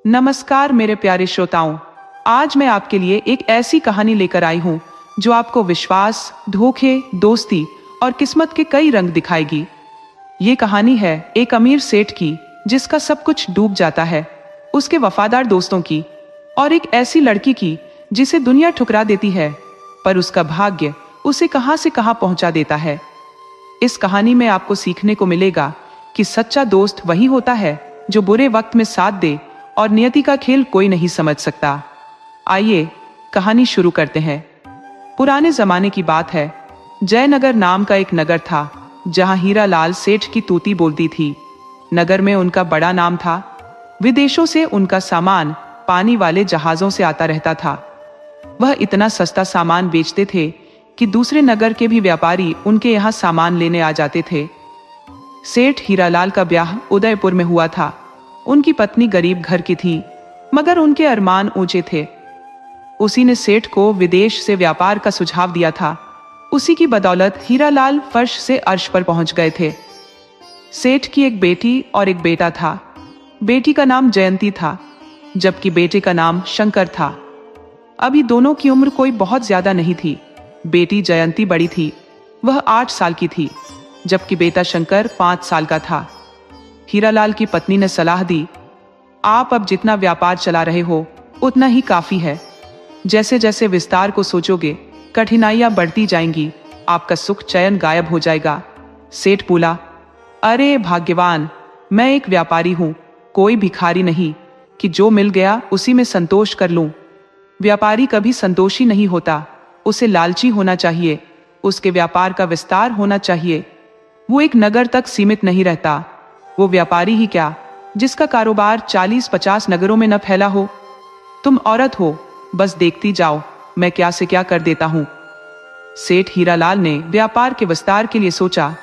नमस्कार मेरे प्यारे श्रोताओं, आज मैं आपके लिए एक ऐसी कहानी लेकर आई हूँ जो आपको विश्वास, धोखे, दोस्ती और किस्मत के कई रंग दिखाएगी। ये कहानी है एक अमीर सेठ की जिसका सब कुछ डूब जाता है, उसके वफादार दोस्तों की, और एक ऐसी लड़की की जिसे दुनिया ठुकरा देती है, पर उसका भाग्य उसे कहां से कहां पहुंचा देता है। इस कहानी में आपको सीखने को मिलेगा कि सच्चा दोस्त वही होता है जो बुरे वक्त में साथ दे, और नियति का खेल कोई नहीं समझ सकता। आइए कहानी शुरू करते हैं। पुराने जमाने की बात है। जयनगर नाम का एक नगर था जहां हीरालाल सेठ की तूती बोलती थी। नगर में उनका बड़ा नाम था। विदेशों से उनका सामान पानी वाले जहाजों से आता रहता था। वह इतना सस्ता सामान बेचते थे कि दूसरे नगर के भी व्यापारी उनके यहाँ सामान लेने आ जाते थे। सेठ हीरालाल का ब्याह उदयपुर में हुआ था। उनकी पत्नी गरीब घर की थी, मगर उनके अरमान ऊंचे थे। उसी ने सेठ को विदेश से व्यापार का सुझाव दिया था। उसी की बदौलत हीरालाल फर्श से अर्श पर पहुंच गए थे। सेठ की एक बेटी और एक बेटा था। बेटी का नाम जयंती था, जबकि बेटे का नाम शंकर था। अभी दोनों की उम्र कोई बहुत ज्यादा नहीं थी। बेटी जयंती बड़ी थी, वह 8 साल की थी, जबकि बेटा शंकर 5 साल का था। हीरालाल की पत्नी ने सलाह दी, आप अब जितना व्यापार चला रहे हो उतना ही काफी है। जैसे जैसे विस्तार को सोचोगे कठिनाइयां बढ़ती जाएंगी, आपका सुख चैन गायब हो जाएगा। सेठ बोला, अरे भाग्यवान, मैं एक व्यापारी हूं, कोई भिखारी नहीं कि जो मिल गया उसी में संतोष कर लूं। व्यापारी कभी संतोषी नहीं होता, उसे लालची होना चाहिए, उसके व्यापार का विस्तार होना चाहिए। वो एक नगर तक सीमित नहीं रहता। वो व्यापारी ही क्या, जिसका कारोबार 40-50 नगरों में न फैला हो। तुम औरत हो, बस देखती जाओ मैं क्या से क्या कर देता हूं। सेठ हीरालाल ने व्यापार के विस्तार के लिए सोचा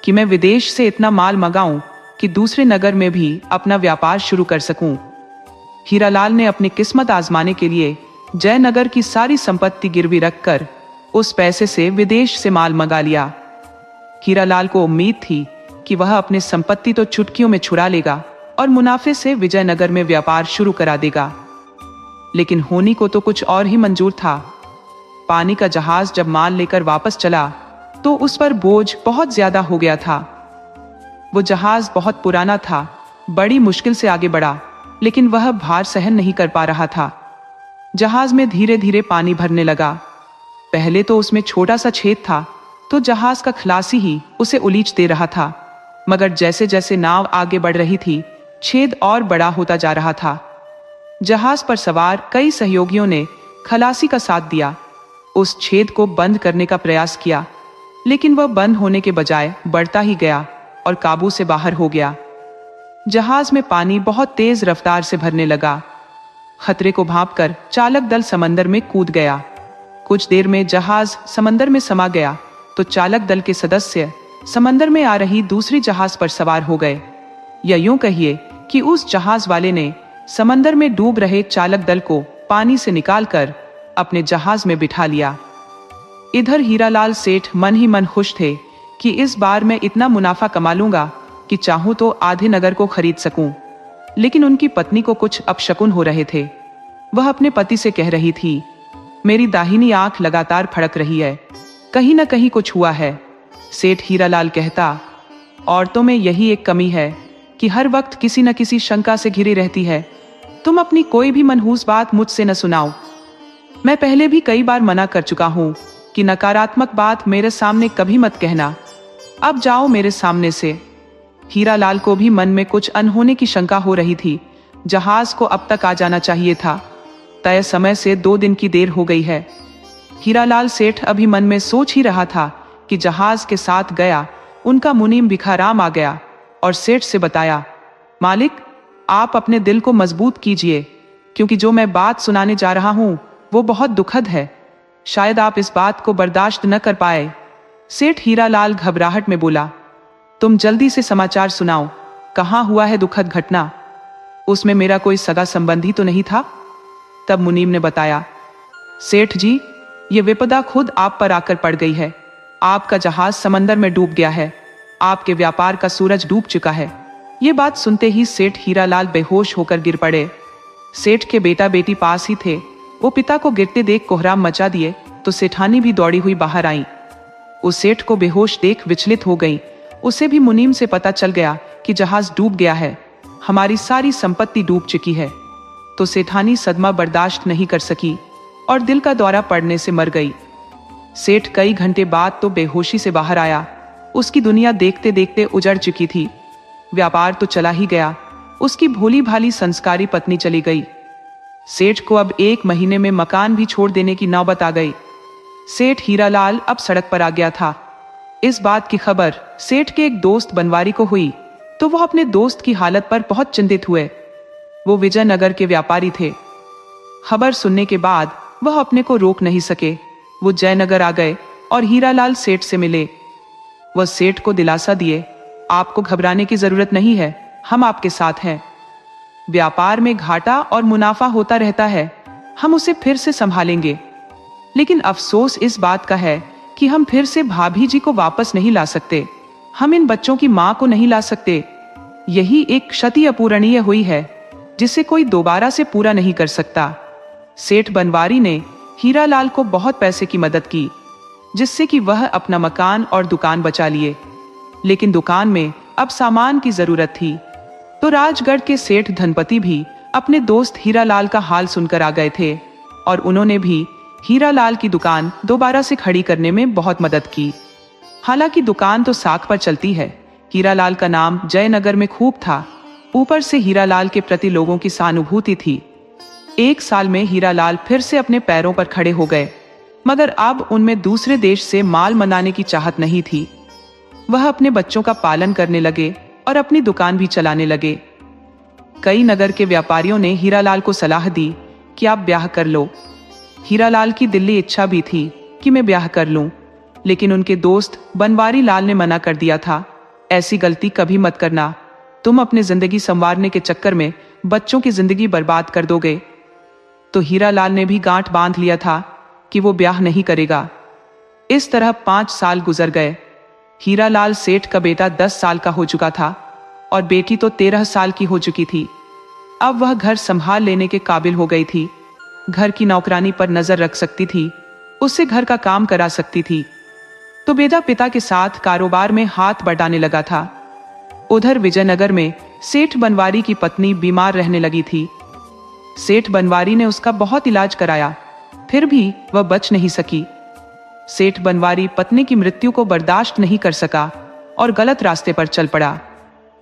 कि मैं विदेश से इतना माल मंगाऊं कि दूसरे नगर में भी अपना व्यापार शुरू कर सकूं। हीरालाल ने अपनी किस्मत आजमाने के लिए जयनगर की सारी संपत्ति गिरवी रखकर उस पैसे से विदेश से माल मंगा लिया। हीरालाल को उम्मीद थी कि वह अपनी संपत्ति तो चुटकियों में छुड़ा लेगा और मुनाफे से विजयनगर में व्यापार शुरू करा देगा। लेकिन होनी को तो कुछ और ही मंजूर था। पानी का जहाज जब माल लेकर वापस चला तो उस पर बोझ बहुत ज्यादा हो गया था। वो जहाज बहुत पुराना था, बड़ी मुश्किल से आगे बढ़ा, लेकिन वह भार सहन नहीं कर पा रहा था। जहाज में धीरे धीरे पानी भरने लगा। पहले तो उसमें छोटा सा छेद था, तो जहाज का खलासी ही उसे उलीच दे रहा था, मगर जैसे जैसे नाव आगे बढ़ रही थी, छेद और बड़ा होता जा रहा था। जहाज पर सवार कई सहयोगियों ने खलासी का साथ दिया, उस छेद को बंद करने का प्रयास किया, लेकिन वह बंद होने के बजाय बढ़ता ही गया और काबू से बाहर हो गया। जहाज में पानी बहुत तेज रफ्तार से भरने लगा। खतरे को भांपकर चालक दल समंदर में कूद गया। कुछ देर में जहाज समंदर में समा गया तो चालक दल के सदस्य समंदर में आ रही दूसरी जहाज पर सवार हो गए। या यूं कहिए कि उस जहाज वाले ने समंदर में डूब रहे चालक दल को पानी से निकालकर अपने जहाज में बिठा लिया। इधर हीरालाल सेठ मन ही मन खुश थे कि इस बार मैं इतना मुनाफा कमा लूंगा कि चाहूं तो आधे नगर को खरीद सकूं। लेकिन उनकी पत्नी को कुछ अपशकुन हो रहे थे। वह अपने पति से कह रही थी, मेरी दाहिनी आंख लगातार फड़क रही है, कहीं न कहीं कुछ हुआ है। सेठ हीरालाल कहता, औरतों में यही एक कमी है कि हर वक्त किसी न किसी शंका से घिरी रहती है। तुम अपनी कोई भी मनहूस बात मुझसे न सुनाओ। मैं पहले भी कई बार मना कर चुका हूं कि नकारात्मक बात मेरे सामने कभी मत कहना। अब जाओ मेरे सामने से। हीरालाल को भी मन में कुछ अनहोने की शंका हो रही थी। जहाज को अब तक आ जाना चाहिए था, तय समय से 2 दिन की देर हो गई है। हीरालाल सेठ अभी मन में सोच ही रहा था कि जहाज के साथ गया उनका मुनीम भिखाराम आ गया और सेठ से बताया, मालिक, आप अपने दिल को मजबूत कीजिए, क्योंकि जो मैं बात सुनाने जा रहा हूं वो बहुत दुखद है। शायद आप इस बात को बर्दाश्त न कर पाए। सेठ हीरालाल घबराहट में बोला, तुम जल्दी से समाचार सुनाओ, कहाँ हुआ है दुखद घटना? उसमें मेरा कोई सगा संबंधी तो नहीं था? तब मुनीम ने बताया, सेठ जी, ये विपदा खुद आप पर आकर पड़ गई है। आपका जहाज समंदर में डूब गया है। आपके व्यापार का सूरज डूब चुका है। ये बात सुनते ही सेठ हीरालाल बेहोश होकर गिर पड़े। सेठ के बेटा बेटी पास ही थे। वो पिता को गिरते देख कोहराम मचा दिए तो सेठानी भी दौड़ी हुई बाहर आई। उस सेठ को बेहोश देख विचलित हो गई। उसे भी मुनीम से पता चल गया कि जहाज डूब गया है, हमारी सारी संपत्ति डूब चुकी है। तो सेठानी सदमा बर्दाश्त नहीं कर सकी और दिल का दौरा पड़ने से मर गई। सेठ कई घंटे बाद तो बेहोशी से बाहर आया। उसकी दुनिया देखते देखते उजड़ चुकी थी। व्यापार तो चला ही गया, उसकी भोली भाली संस्कारी पत्नी चली गई। सेठ को अब 1 महीने में मकान भी छोड़ देने की नौबत आ गई। सेठ हीरालाल अब सड़क पर आ गया था। इस बात की खबर सेठ के एक दोस्त बनवारी को हुई तो वह अपने दोस्त की हालत पर बहुत चिंतित हुए। वो विजयनगर के व्यापारी थे। खबर सुनने के बाद वह अपने को रोक नहीं सके। वो जयनगर आ गए और हीरालाल सेठ से मिले। वह सेठ को दिलासा दिए, आपको घबराने की जरूरत नहीं है, हम आपके साथ हैं। व्यापार में घाटा और मुनाफा होता रहता है, हम उसे फिर से संभालेंगे। लेकिन अफसोस इस बात का है कि हम फिर से भाभी जी को वापस नहीं ला सकते। हम इन बच्चों की मां को नहीं ला सकते। यही एक क्षति अपूरणीय हुई है जिसे कोई दोबारा से पूरा नहीं कर सकता। सेठ बनवारी ने हीरालाल को बहुत पैसे की मदद की, जिससे कि वह अपना मकान और दुकान बचा लिए। लेकिन दुकान में अब सामान की जरूरत थी। तो राजगढ़ के सेठ धनपति भी अपने दोस्त हीरालाल का हाल सुनकर आ गए थे और उन्होंने भी हीरालाल की दुकान दोबारा से खड़ी करने में बहुत मदद की। हालांकि दुकान तो साख पर चलती है, हीरालाल का नाम जयनगर में खूब था। ऊपर से हीरालाल के प्रति लोगों की सहानुभूति थी। 1 साल में हीरालाल फिर से अपने पैरों पर खड़े हो गए, मगर अब उनमें दूसरे देश से माल मंगाने की चाहत नहीं थी। वह अपने बच्चों का पालन करने लगे और अपनी दुकान भी चलाने लगे। कई नगर के व्यापारियों ने हीरालाल को सलाह दी कि आप ब्याह कर लो। हीरालाल की दिली इच्छा भी थी कि मैं ब्याह कर लूं, लेकिन उनके दोस्त बनवारी लाल ने मना कर दिया था। ऐसी गलती कभी मत करना, तुम अपने जिंदगी संवारने के चक्कर में बच्चों की जिंदगी बर्बाद कर दोगे। तो हीरालाल ने भी गांठ बांध लिया था कि वो ब्याह नहीं करेगा। इस तरह 5 साल गुजर गए। हीरालाल सेठ का बेटा 10 साल का हो चुका था और बेटी तो 13 साल की हो चुकी थी। अब वह घर संभाल लेने के काबिल हो गई थी। घर की नौकरानी पर नजर रख सकती थी, उससे घर का काम करा सकती थी। तो बेटा पिता के साथ कारोबार में हाथ बटाने लगा था। उधर विजयनगर में सेठ बनवारी की पत्नी बीमार रहने लगी थी। सेठ बनवारी ने उसका बहुत इलाज कराया, फिर भी वह बच नहीं सकी। सेठ बनवारी पत्नी की मृत्यु को बर्दाश्त नहीं कर सका और गलत रास्ते पर चल पड़ा।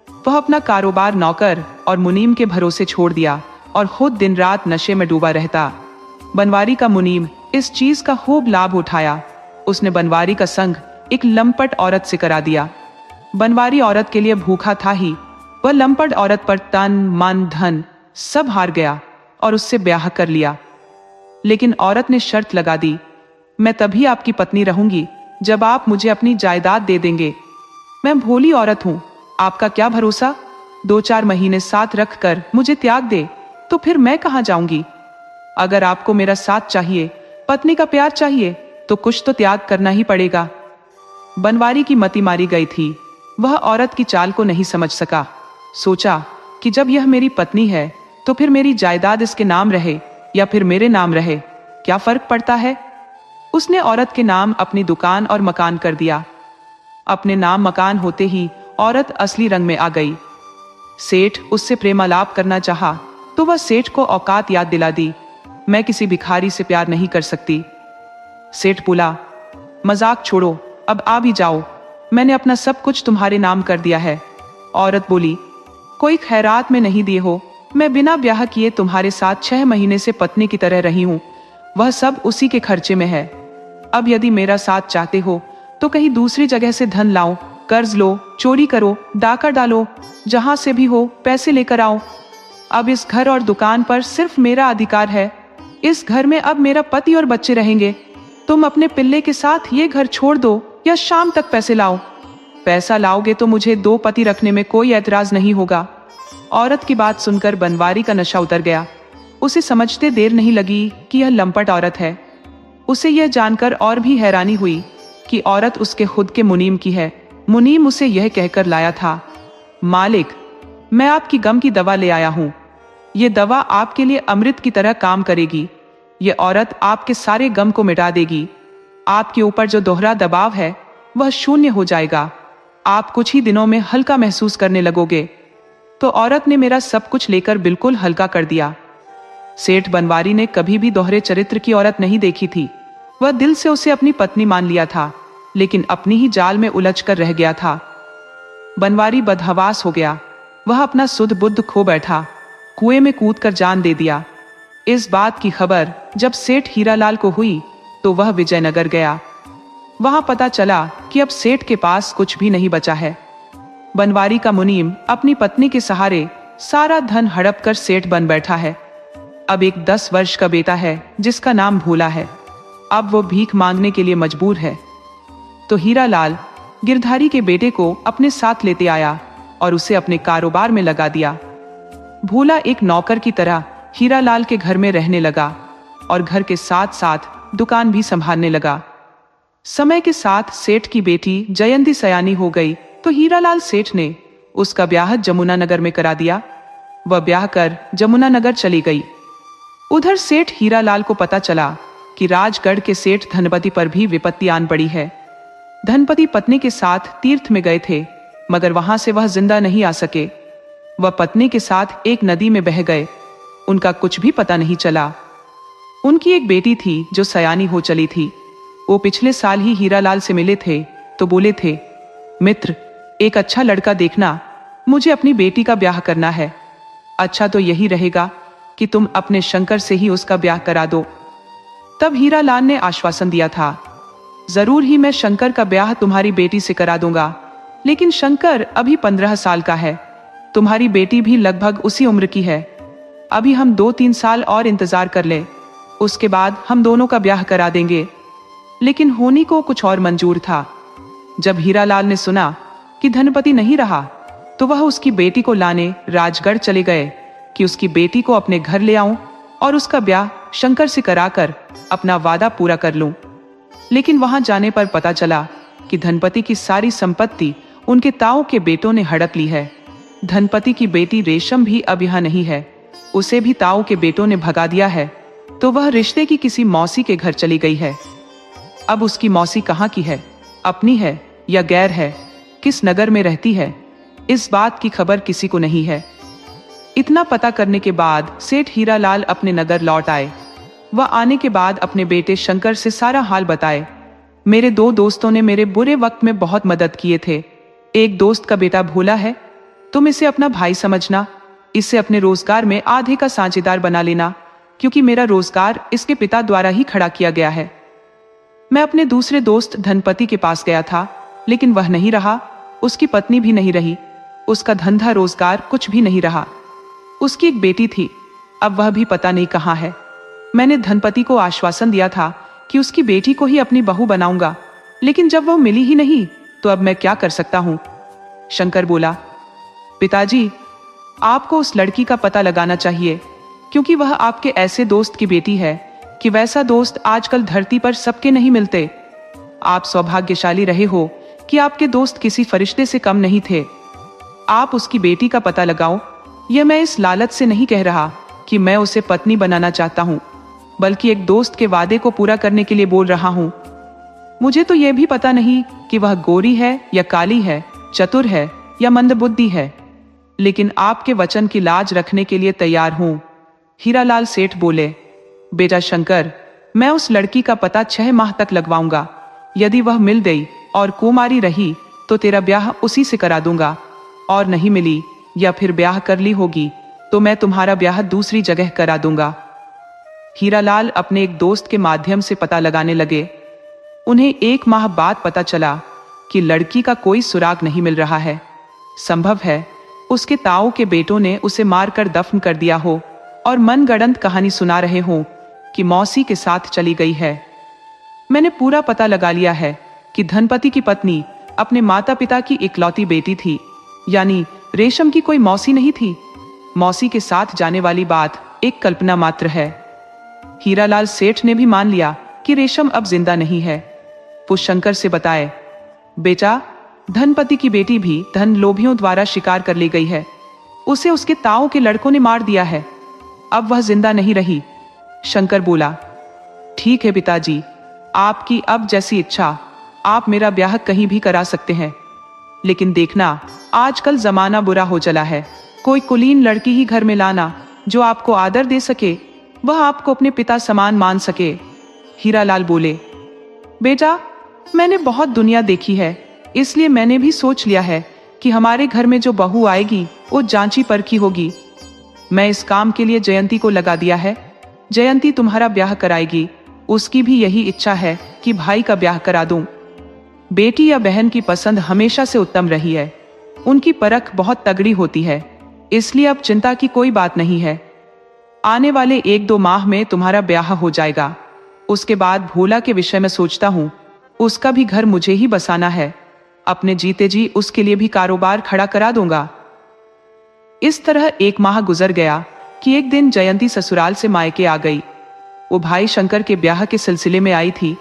वह अपना कारोबार नौकर और मुनीम के भरोसे छोड़ दिया और खुद दिन रात नशे में डूबा रहता। बनवारी का मुनीम इस चीज का खूब लाभ उठाया। उसने बनवारी का संग एक लंपट औरत से करा दिया। बनवारी औरत के लिए भूखा था ही, वह लंपट औरत पर तन मन धन सब हार गया और उससे ब्याह कर लिया। लेकिन औरत ने शर्त लगा दी, मैं तभी आपकी पत्नी रहूंगी जब आप मुझे अपनी जायदाद दे देंगे। मैं भोली औरत हूं, आपका क्या भरोसा, 2-4 महीने साथ रखकर मुझे त्याग दे तो फिर मैं कहां जाऊंगी। अगर आपको मेरा साथ चाहिए, पत्नी का प्यार चाहिए, तो कुछ तो त्याग करना ही पड़ेगा। बनवारी की मति मारी गई थी। वह औरत की चाल को नहीं समझ सका। सोचा कि जब यह मेरी पत्नी है तो फिर मेरी जायदाद इसके नाम रहे या फिर मेरे नाम रहे, क्या फर्क पड़ता है। उसने औरत के नाम अपनी दुकान और मकान कर दिया। अपने नाम मकान होते ही औरत असली रंग में आ गई। सेठ उससे प्रेमालाप करना चाहा तो वह सेठ को औकात याद दिला दी, मैं किसी भिखारी से प्यार नहीं कर सकती। सेठ बोला, मजाक छोड़ो, अब आ भी जाओ, मैंने अपना सब कुछ तुम्हारे नाम कर दिया है। औरत बोली, कोई खैरात में नहीं दिए हो, मैं बिना ब्याह किए तुम्हारे साथ 6 महीने से पत्नी की तरह रही हूं, वह सब उसी के खर्चे में है। अब यदि मेरा साथ चाहते हो तो कहीं दूसरी जगह से धन लाओ, कर्ज लो, चोरी करो, डाका डालो, जहां से भी हो पैसे लेकर आओ। अब इस घर और दुकान पर सिर्फ मेरा अधिकार है। इस घर में अब मेरा पति और बच्चे रहेंगे। तुम अपने पिल्ले के साथ ये घर छोड़ दो या शाम तक पैसे लाओ। पैसा लाओगे तो मुझे 2 पति रखने में कोई ऐतराज नहीं होगा। औरत की बात सुनकर बनवारी का नशा उतर गया। उसे समझते देर नहीं लगी कि यह लंपट औरत है। उसे यह जानकर और भी हैरानी हुई कि औरत उसके खुद के मुनीम की है। मुनीम उसे यह कहकर लाया था, मालिक, मैं आपकी गम की दवा ले आया हूं। ये दवा आपके लिए अमृत की तरह काम करेगी। ये औरत आपके सारे गम को मिटा देगी। आपके ऊपर जो दोहरा दबाव है वह शून्य हो जाएगा। आप कुछ ही दिनों में हल्का महसूस करने लगोगे। तो औरत ने मेरा सब कुछ लेकर बिल्कुल हल्का कर दिया। सेठ बनवारी ने कभी भी दोहरे चरित्र की औरत नहीं देखी थी। वह दिल से उसे अपनी पत्नी मान लिया था, लेकिन अपनी ही जाल में उलझ कर रह गया था। बनवारी बदहवास हो गया। वह अपना सुध बुद्ध खो बैठा, कुएं में कूद कर जान दे दिया। इस बात की खबर जब सेठ हीरालाल को हुई तो वह विजयनगर गया। वहां पता चला कि अब सेठ के पास कुछ भी नहीं बचा है। बनवारी का मुनीम अपनी पत्नी के सहारे सारा धन हड़प कर सेठ बन बैठा है। अब एक 10 वर्ष का बेटा है जिसका नाम भोला है। अब वो भीख मांगने के लिए मजबूर है। तो हीरालाल गिरधारी के बेटे को अपने साथ लेते आया और उसे अपने कारोबार में लगा दिया। भोला एक नौकर की तरह हीरालाल के घर में रहने लगा और घर के साथ साथ दुकान भी संभालने लगा। समय के साथ सेठ की बेटी जयंती सयानी हो गई तो हीरालाल सेठ ने उसका ब्याह जमुनानगर में करा दिया। वह ब्याह कर जमुनानगर चली गई। उधर सेठ हीरालाल को पता चला कि राजगढ़ के सेठ धनपति पर भी विपत्ति आन पड़ी है। धनपति पत्नी के साथ तीर्थ में गए थे, मगर वहां से वह जिंदा नहीं आ सके। वह पत्नी के साथ एक नदी में बह गए। उनका कुछ भी पता नहीं चला। उनकी एक बेटी थी जो सयानी हो चली थी। वो पिछले साल ही हीरालाल से मिले थे तो बोले थे, मित्र, एक अच्छा लड़का देखना, मुझे अपनी बेटी का ब्याह करना है। अच्छा तो यही रहेगा कि तुम अपने शंकर से ही उसका ब्याह करा दो। तब हीरालाल ने आश्वासन दिया था, जरूर ही मैं शंकर का ब्याह तुम्हारी बेटी से करा दूंगा, लेकिन शंकर अभी 15 साल का है। तुम्हारी बेटी भी लगभग उसी उम्र की है। अभी हम 2-3 साल और इंतजार कर ले, उसके बाद हम दोनों का ब्याह करा देंगे। लेकिन होनी को कुछ और मंजूर था। जब हीरालाल ने सुना कि धनपति नहीं रहा तो वह उसकी बेटी को लाने राजगढ़ चले गए कि उसकी बेटी को अपने घर ले आऊं और उसका ब्याह शंकर से कराकर अपना वादा पूरा कर लूं। लेकिन वहां जाने पर पता चला कि धनपति की सारी संपत्ति उनके ताऊ के बेटों ने हड़प ली है। धनपति की बेटी रेशम भी अब यहाँ नहीं है। उसे भी ताऊ के बेटों ने भगा दिया है, तो वह रिश्ते की किसी मौसी के घर चली गई है। अब उसकी मौसी कहाँ की है, अपनी है या गैर है, किस नगर में रहती है, इस बात की खबर किसी को नहीं है। इतना पता करने के बाद सेठ हीरालाल अपने नगर लौट आए। वह आने के बाद अपने बेटे शंकर से सारा हाल बताए। मेरे 2 दोस्तों ने मेरे बुरे वक्त में बहुत मदद किए थे। एक दोस्त का बेटा भोला है, तुम इसे अपना भाई समझना। इसे अपने रोजगार में आधे का साझेदार बना लेना, क्योंकि मेरा रोजगार इसके पिता द्वारा ही खड़ा किया गया है। मैं अपने दूसरे दोस्त धनपति के पास गया था, लेकिन वह नहीं रहा, उसकी पत्नी भी नहीं रही, उसका धंधा रोजगार कुछ भी नहीं रहा। उसकी एक बेटी थी, अब वह भी पता नहीं कहाँ है। मैंने धनपति को आश्वासन दिया था कि उसकी बेटी को ही अपनी बहू बनाऊंगा, लेकिन जब वह मिली ही नहीं तो अब मैं क्या कर सकता हूं। शंकर बोला, पिताजी, आपको उस लड़की का पता लगाना चाहिए, क्योंकि वह आपके ऐसे दोस्त की बेटी है कि वैसा दोस्त आजकल धरती पर सबके नहीं मिलते। आप सौभाग्यशाली रहे हो कि आपके दोस्त किसी फरिश्ते से कम नहीं थे। आप उसकी बेटी का पता लगाओ। यह मैं इस लालच से नहीं कह रहा कि मैं उसे पत्नी बनाना चाहता हूँ, बल्कि एक दोस्त के वादे को पूरा करने के लिए बोल रहा हूँ। मुझे तो यह भी पता नहीं कि वह गोरी है या काली है, चतुर है या मंदबुद्धि है, लेकिन आपके वचन की लाज रखने के लिए तैयार हूँ। हीरालाल सेठ बोले, बेटा शंकर, मैं उस लड़की का पता 6 माह तक लगवाऊंगा। यदि वह मिल गई और कुमारी रही तो तेरा ब्याह उसी से करा दूंगा, और नहीं मिली या फिर ब्याह कर ली होगी तो मैं तुम्हारा ब्याह दूसरी जगह करा दूंगा। हीरालाल अपने एक दोस्त के माध्यम से पता लगाने लगे। उन्हें 1 माह बाद पता चला कि लड़की का कोई सुराग नहीं मिल रहा है। संभव है उसके ताऊ के बेटों ने उसे मारकर दफन कर दिया हो और मनगढ़ंत कहानी सुना रहे हो कि मौसी के साथ चली गई है। मैंने पूरा पता लगा लिया है कि धनपति की पत्नी अपने माता पिता की इकलौती बेटी थी, यानी रेशम की कोई मौसी नहीं थी। मौसी के साथ जाने वाली बात एक कल्पना मात्र है। हीरालाल सेठ ने भी मान लिया कि रेशम अब जिंदा नहीं है। वो शंकर से बताए, बेटा, धनपति की बेटी भी धन लोभियों द्वारा शिकार कर ली गई है। उसे उसके ताऊ के लड़कों ने मार दिया है। अब वह जिंदा नहीं रही। शंकर बोला, ठीक है पिताजी, आपकी अब जैसी इच्छा, आप मेरा ब्याह कहीं भी करा सकते हैं। लेकिन देखना, आजकल जमाना बुरा हो चला है। कोई कुलीन लड़की ही घर में लाना जो आपको आदर दे सके, वह आपको अपने पिता समान मान सके। हीरालाल बोले, बेटा, मैंने बहुत दुनिया देखी है, इसलिए मैंने भी सोच लिया है कि हमारे घर में जो बहू आएगी वो जांची परखी होगी। मैं इस काम के लिए जयंती को लगा दिया है। जयंती तुम्हारा ब्याह कराएगी। उसकी भी यही इच्छा है कि भाई का ब्याह करा दूं। बेटी या बहन की पसंद हमेशा से उत्तम रही है। उनकी परख बहुत तगड़ी होती है, इसलिए अब चिंता की कोई बात नहीं है। आने वाले 1-2 माह में तुम्हारा ब्याह हो जाएगा। उसके बाद भोला के विषय में सोचता हूँ, उसका भी घर मुझे ही बसाना है। अपने जीते जी उसके लिए भी कारोबार खड़ा करा दूंगा। इस तरह 1 माह गुजर गया कि एक दिन जयंती ससुराल से मायके आ गई। वो भाई शंकर के ब्याह के सिलसिले में आई थी।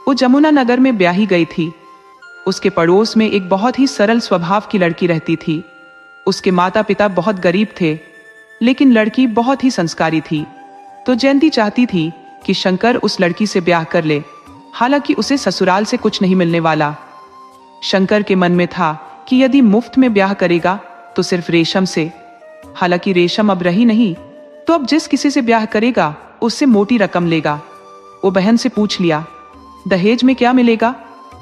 वो जमुना नगर में ब्याही गई थी। उसके पड़ोस में एक बहुत ही सरल स्वभाव की लड़की रहती थी। उसके माता पिता बहुत गरीब थे, लेकिन लड़की बहुत ही संस्कारी थी। तो जयंती चाहती थी कि शंकर उस लड़की से ब्याह कर ले, हालांकि उसे ससुराल से कुछ नहीं मिलने वाला। शंकर के मन में था कि यदि मुफ्त में ब्याह करेगा तो सिर्फ रेशम से। हालांकि रेशम अब रही नहीं, तो अब जिस किसी से ब्याह करेगा उससे मोटी रकम लेगा। वो बहन से पूछ लिया, दहेज में क्या मिलेगा?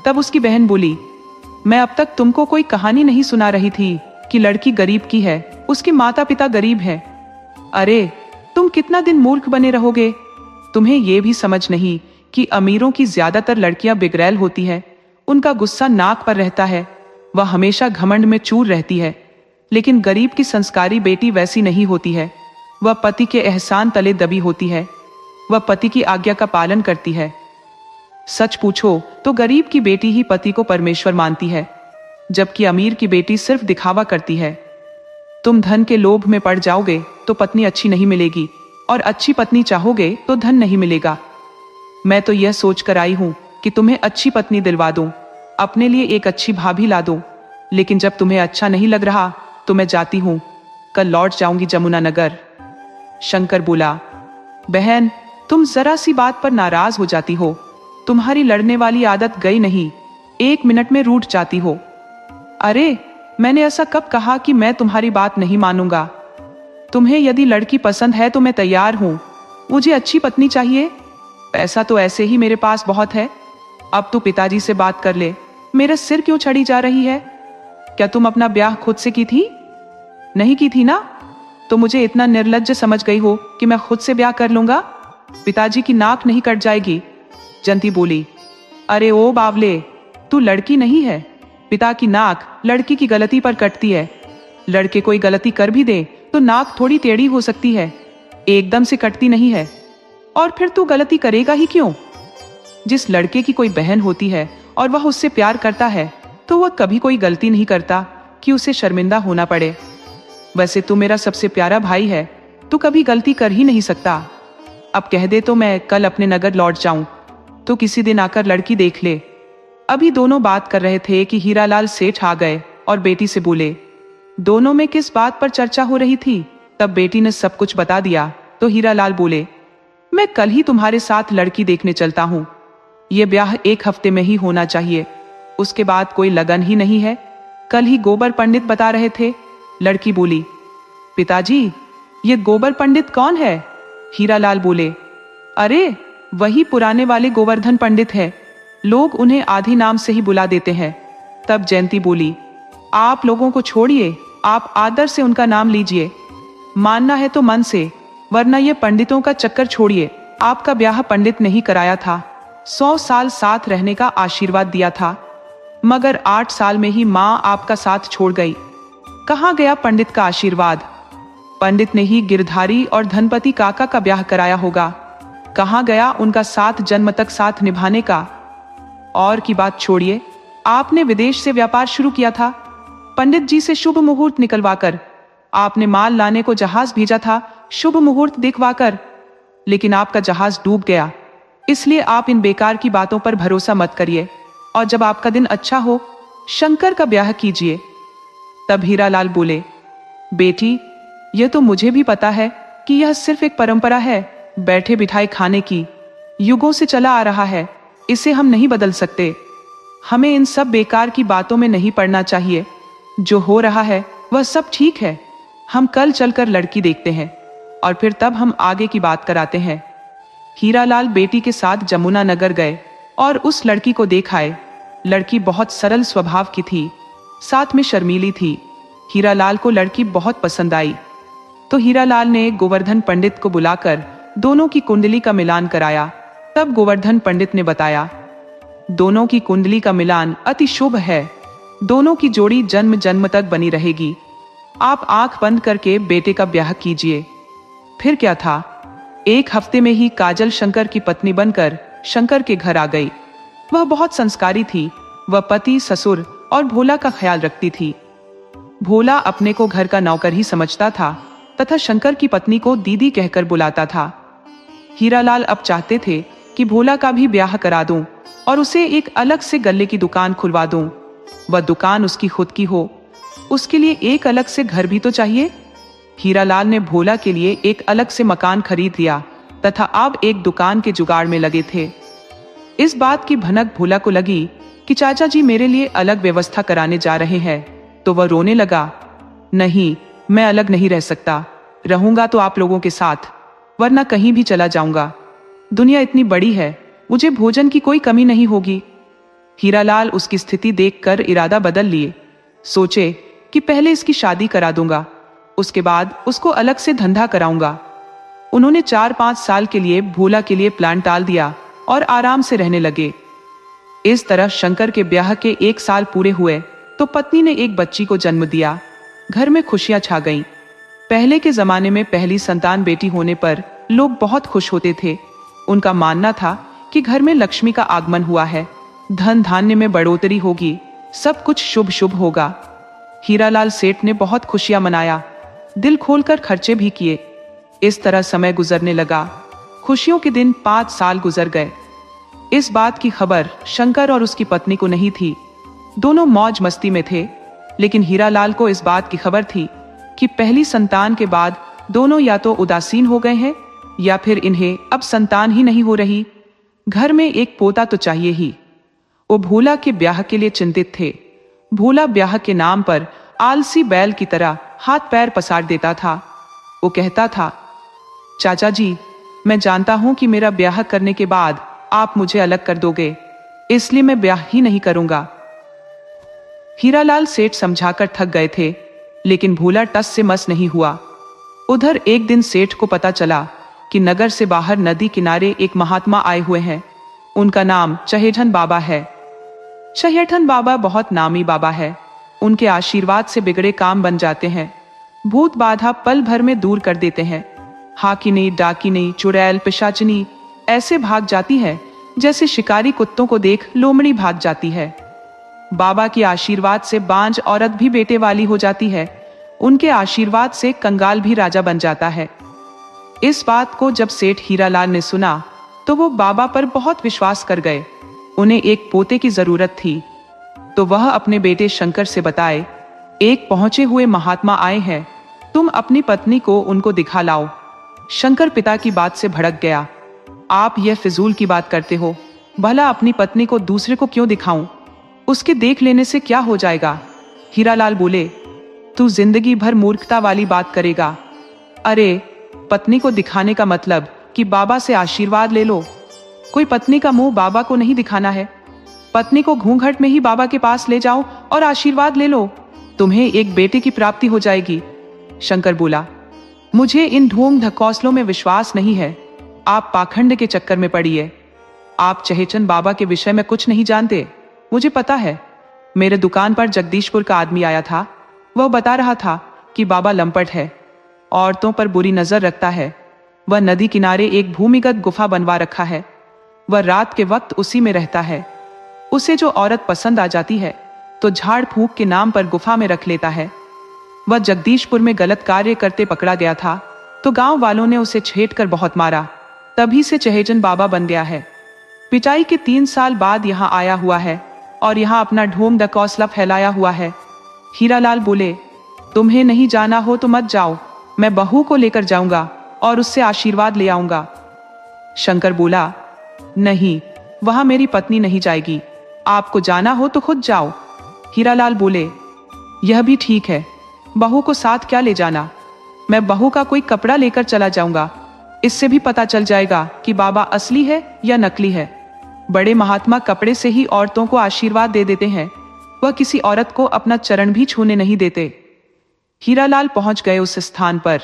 तब उसकी बहन बोली, मैं अब तक तुमको कोई कहानी नहीं सुना रही थी कि लड़की गरीब की है, उसके माता पिता गरीब हैं। अरे, तुम कितना दिन मूर्ख बने रहोगे? तुम्हें यह भी समझ नहीं कि अमीरों की ज्यादातर लड़कियां बिगड़ैल होती हैं। उनका गुस्सा नाक पर रहता है, वह हमेशा घमंड में चूर रहती है। लेकिन गरीब की संस्कारी बेटी वैसी नहीं होती है। वह पति के एहसान तले दबी होती है। वह पति की आज्ञा का पालन करती है। सच पूछो तो गरीब की बेटी ही पति को परमेश्वर मानती है, जबकि अमीर की बेटी सिर्फ दिखावा करती है। तुम धन के लोभ में पड़ जाओगे तो पत्नी अच्छी नहीं मिलेगी, और अच्छी पत्नी चाहोगे तो धन नहीं मिलेगा। मैं तो यह सोच कर आई हूं कि तुम्हें अच्छी पत्नी दिलवा दूं, अपने लिए एक अच्छी भाभी ला दूं। लेकिन जब तुम्हें अच्छा नहीं लग रहा तो मैं जाती हूं। कल लौट जाऊंगी जमुना नगर। शंकर बोला, बहन, तुम जरा सी बात पर नाराज हो जाती हो। तुम्हारी लड़ने वाली आदत गई नहीं, 1 मिनट में रूठ जाती हो। अरे, मैंने ऐसा कब कहा कि मैं तुम्हारी बात नहीं मानूंगा? तुम्हें यदि लड़की पसंद है तो मैं तैयार हूं। मुझे अच्छी पत्नी चाहिए। पैसा तो ऐसे ही मेरे पास बहुत है। अब तू पिताजी से बात कर ले। मेरा सिर क्यों चढ़ी जा रही है? क्या तुम अपना ब्याह खुद से की थी? नहीं की थी ना? तो मुझे इतना निर्लज्ज समझ गई हो कि मैं खुद से ब्याह कर लूंगा? पिताजी की नाक नहीं कट जाएगी। जयंती बोली, अरे ओ बावले, तू लड़की नहीं है। पिता की नाक लड़की की गलती पर कटती है। लड़के कोई गलती कर भी दे तो नाक थोड़ी टेढ़ी हो सकती है, एकदम से कटती नहीं है। और फिर तू गलती करेगा ही क्यों? जिस लड़के की कोई बहन होती है और वह उससे प्यार करता है तो वह कभी कोई गलती नहीं करता कि उसे शर्मिंदा होना पड़े। वैसे तू मेरा सबसे प्यारा भाई है, तू कभी गलती कर ही नहीं सकता। अब कह दे तो मैं कल अपने नगर लौट जाऊं, तो किसी दिन आकर लड़की देख ले। अभी दोनों बात कर रहे थे कि हीरालाल सेठ आ गए और बेटी से बोले। दोनों में किस बात पर चर्चा हो रही थी, तब बेटी ने सब कुछ बता दिया। तो हीरालाल बोले, मैं कल ही तुम्हारे साथ लड़की देखने चलता हूँ। यह ब्याह 1 हफ्ते में ही होना चाहिए, उसके बाद कोई लगन ही नहीं है। कल ही गोबर पंडित बता रहे थे। लड़की बोली, पिताजी, ये गोबर पंडित कौन है? हीरालाल बोले, अरे, वही पुराने वाले गोवर्धन पंडित है। लोग उन्हें आधी नाम से ही बुला देते हैं। तब जयंती बोली, आप लोगों को छोड़िए, आप आदर से उनका नाम लीजिए। मानना है तो मन से, वरना ये पंडितों का चक्कर छोड़िए। आपका ब्याह पंडित नहीं कराया था, 100 साल साथ रहने का आशीर्वाद दिया था, मगर 8 साल में ही माँ आपका साथ छोड़ गई। कहाँ गया पंडित का आशीर्वाद? पंडित ने ही गिरधारी और धनपति काका का ब्याह कराया होगा। कहाँ गया उनका साथ जन्म तक साथ निभाने का? और की बात छोड़िए, आपने विदेश से व्यापार शुरू किया था, पंडित जी से शुभ मुहूर्त निकलवाकर। आपने माल लाने को जहाज भेजा था, शुभ मुहूर्त दिखवाकर, लेकिन आपका जहाज डूब गया। इसलिए आप इन बेकार की बातों पर भरोसा मत करिए, और जब आपका दिन अच्छा हो, शंकर का ब्याह कीजिए। तब हीरालाल बोले, बेटी, यह तो मुझे भी पता है, कि यह सिर्फ एक परंपरा है, बैठे बिठाए खाने की, युगों से चला आ रहा है। इसे हम नहीं बदल सकते। हमें इन सब बेकार की बातों में नहीं पड़ना चाहिए। जो हो रहा है वह सब ठीक है। हम कल चलकर लड़की देखते हैं और फिर तब हम आगे की बात कराते हैं। हीरालाल बेटी के साथ जमुना नगर गए और उस लड़की को देख आए। लड़की बहुत सरल स्वभाव की थी, साथ में शर्मीली थी। हीरालाल को लड़की बहुत पसंद आई, तो हीरालाल ने गोवर्धन पंडित को बुलाकर दोनों की कुंडली का मिलान कराया। तब गोवर्धन पंडित ने बताया, दोनों की कुंडली का मिलान अति शुभ है। दोनों की जोड़ी जन्म जन्म तक बनी रहेगी। आप आंख बंद करके बेटे का ब्याह कीजिए। फिर क्या था, एक हफ्ते में ही काजल शंकर की पत्नी बनकर शंकर के घर आ गई। वह बहुत संस्कारी थी। वह पति, ससुर और भोला का ख्याल रखती थी। भोला अपने को घर का नौकर ही समझता था तथा शंकर की पत्नी को दीदी कहकर बुलाता था। हीरालाल अब चाहते थे कि भोला का भी ब्याह करा दूं और उसे एक अलग से गल्ले की दुकान खुलवा दूं। वह दुकान उसकी खुद की हो। उसके लिए एक अलग से घर भी तो चाहिए। हीरालाल ने भोला के लिए एक अलग से मकान खरीद लिया तथा अब एक दुकान के जुगाड़ में लगे थे। इस बात की भनक भोला को लगी कि चाचा जी मेरे लिए अलग व्यवस्था कराने जा रहे हैं, तो वह रोने लगा। नहीं, मैं अलग नहीं रह सकता। रहूंगा तो आप लोगों के साथ, वरना कहीं भी चला जाऊंगा। दुनिया इतनी बड़ी है, मुझे भोजन की कोई कमी नहीं होगी। हीरालाल उसकी स्थिति देखकर इरादा बदल लिए। सोचे कि पहले इसकी शादी करा दूंगा, उसके बाद उसको अलग से धंधा कराऊंगा। उन्होंने 4-5 साल के लिए भोला के लिए प्लान टाल दिया और आराम से रहने लगे। इस तरह शंकर के ब्याह के 1 साल पूरे हुए तो पत्नी ने एक बच्ची को जन्म दिया। घर में खुशियां छा गईं। पहले के जमाने में पहली संतान बेटी होने पर लोग बहुत खुश होते थे। उनका मानना था कि घर में लक्ष्मी का आगमन हुआ है, धन धान्य में बढ़ोतरी होगी, सब कुछ शुभ शुभ होगा। हीरालाल सेठ ने बहुत खुशियां मनाया, दिल खोलकर खर्चे भी किए। इस तरह समय गुजरने लगा। खुशियों के दिन 5 साल गुजर गए। इस बात की खबर शंकर और उसकी पत्नी को नहीं थी। दोनों मौज मस्ती में थे, लेकिन हीरालाल को इस बात की खबर थी कि पहली संतान के बाद दोनों या तो उदासीन हो गए हैं या फिर इन्हें अब संतान ही नहीं हो रही। घर में एक पोता तो चाहिए ही। वो भोला के ब्याह के लिए चिंतित थे। भोला ब्याह के नाम पर आलसी बैल की तरह हाथ पैर पसार देता था। वो कहता था, चाचा जी, मैं जानता हूं कि मेरा ब्याह करने के बाद आप मुझे अलग कर दोगे, इसलिए मैं ब्याह ही नहीं करूंगा। हीरालाल सेठ समझाकर थक गए थे, लेकिन भोला टस से मस नहीं हुआ। उधर एक दिन सेठ को पता चला कि नगर से बाहर नदी किनारे एक महात्मा आए हुए हैं। उनका नाम चहेठन बाबा है। चहेठन बाबा बहुत नामी बाबा है। उनके आशीर्वाद से बिगड़े काम बन जाते हैं। भूत बाधा पल भर में दूर कर देते हैं। हाकिनी, डाकिनी, चुड़ैल, पिशाचनी ऐसे भाग जाती है जैसे शिकारी कुत्तों को देख लोमड़ी भाग जाती है। बाबा के आशीर्वाद से बांझ औरत भी बेटे वाली हो जाती है। उनके आशीर्वाद से कंगाल भी राजा बन जाता है। इस बात को जब सेठ हीरालाल ने सुना तो वो बाबा पर बहुत विश्वास कर गए। उन्हें एक पोते की जरूरत थी, तो वह अपने बेटे शंकर से बताए, एक पहुंचे हुए महात्मा आए हैं, तुम अपनी पत्नी को उनको दिखा लाओ। शंकर पिता की बात से भड़क गया। आप यह फिजूल की बात करते हो, भला अपनी पत्नी को दूसरे को क्यों दिखाऊं? उसके देख लेने से क्या हो जाएगा? हीरालाल बोले, तू जिंदगी भर मूर्खता वाली बात करेगा। अरे, पत्नी को दिखाने का मतलब कि बाबा से आशीर्वाद ले लो। कोई पत्नी का मुंह बाबा को नहीं दिखाना है। पत्नी को घूंघट में ही बाबा के पास ले जाओ और आशीर्वाद ले लो, तुम्हें एक बेटे की प्राप्ति हो जाएगी। शंकर बोला, मुझे इन ढोंग ढकोसलों में विश्वास नहीं है। आप पाखंड के चक्कर में पड़िए। आप चहेचन बाबा के विषय में कुछ नहीं जानते। मुझे पता है। मेरे दुकान पर जगदीशपुर का आदमी आया था। वह बता रहा था कि बाबा लंपट है, औरतों पर बुरी नजर रखता है। वह नदी किनारे एक भूमिगत गुफा बनवा रखा है। वह रात के वक्त उसी में रहता है। उसे जो औरत पसंद आ जाती है तो झाड़ फूंक के नाम पर गुफा में रख लेता है। वह जगदीशपुर में गलत कार्य करते पकड़ा गया था तो गांव वालों ने उसे छेड़कर बहुत मारा। तभी से चहेजन बाबा बन गया है। पिटाई के 3 साल बाद यहाँ आया हुआ है और यहाँ अपना ढोंग डकौसला फैलाया हुआ है। हीरालाल बोले, तुम्हें नहीं जाना हो तो मत जाओ, मैं बहू को लेकर जाऊंगा। और उससे आशीर्वाद ले आऊंगा। शंकर बोला, नहीं, वहां मेरी पत्नी नहीं जाएगी। आपको जाना हो तो खुद जाओ। हीरालाल बोले, यह भी ठीक है, बहू को साथ क्या ले जाना। मैं बहू का कोई कपड़ा लेकर चला जाऊंगा, इससे भी पता चल जाएगा कि बाबा असली है या नकली है। बड़े महात्मा कपड़े से ही औरतों को आशीर्वाद दे देते हैं, वह किसी औरत को अपना चरण भी छूने नहीं देते। हीरालाल पहुंच गए उस स्थान पर।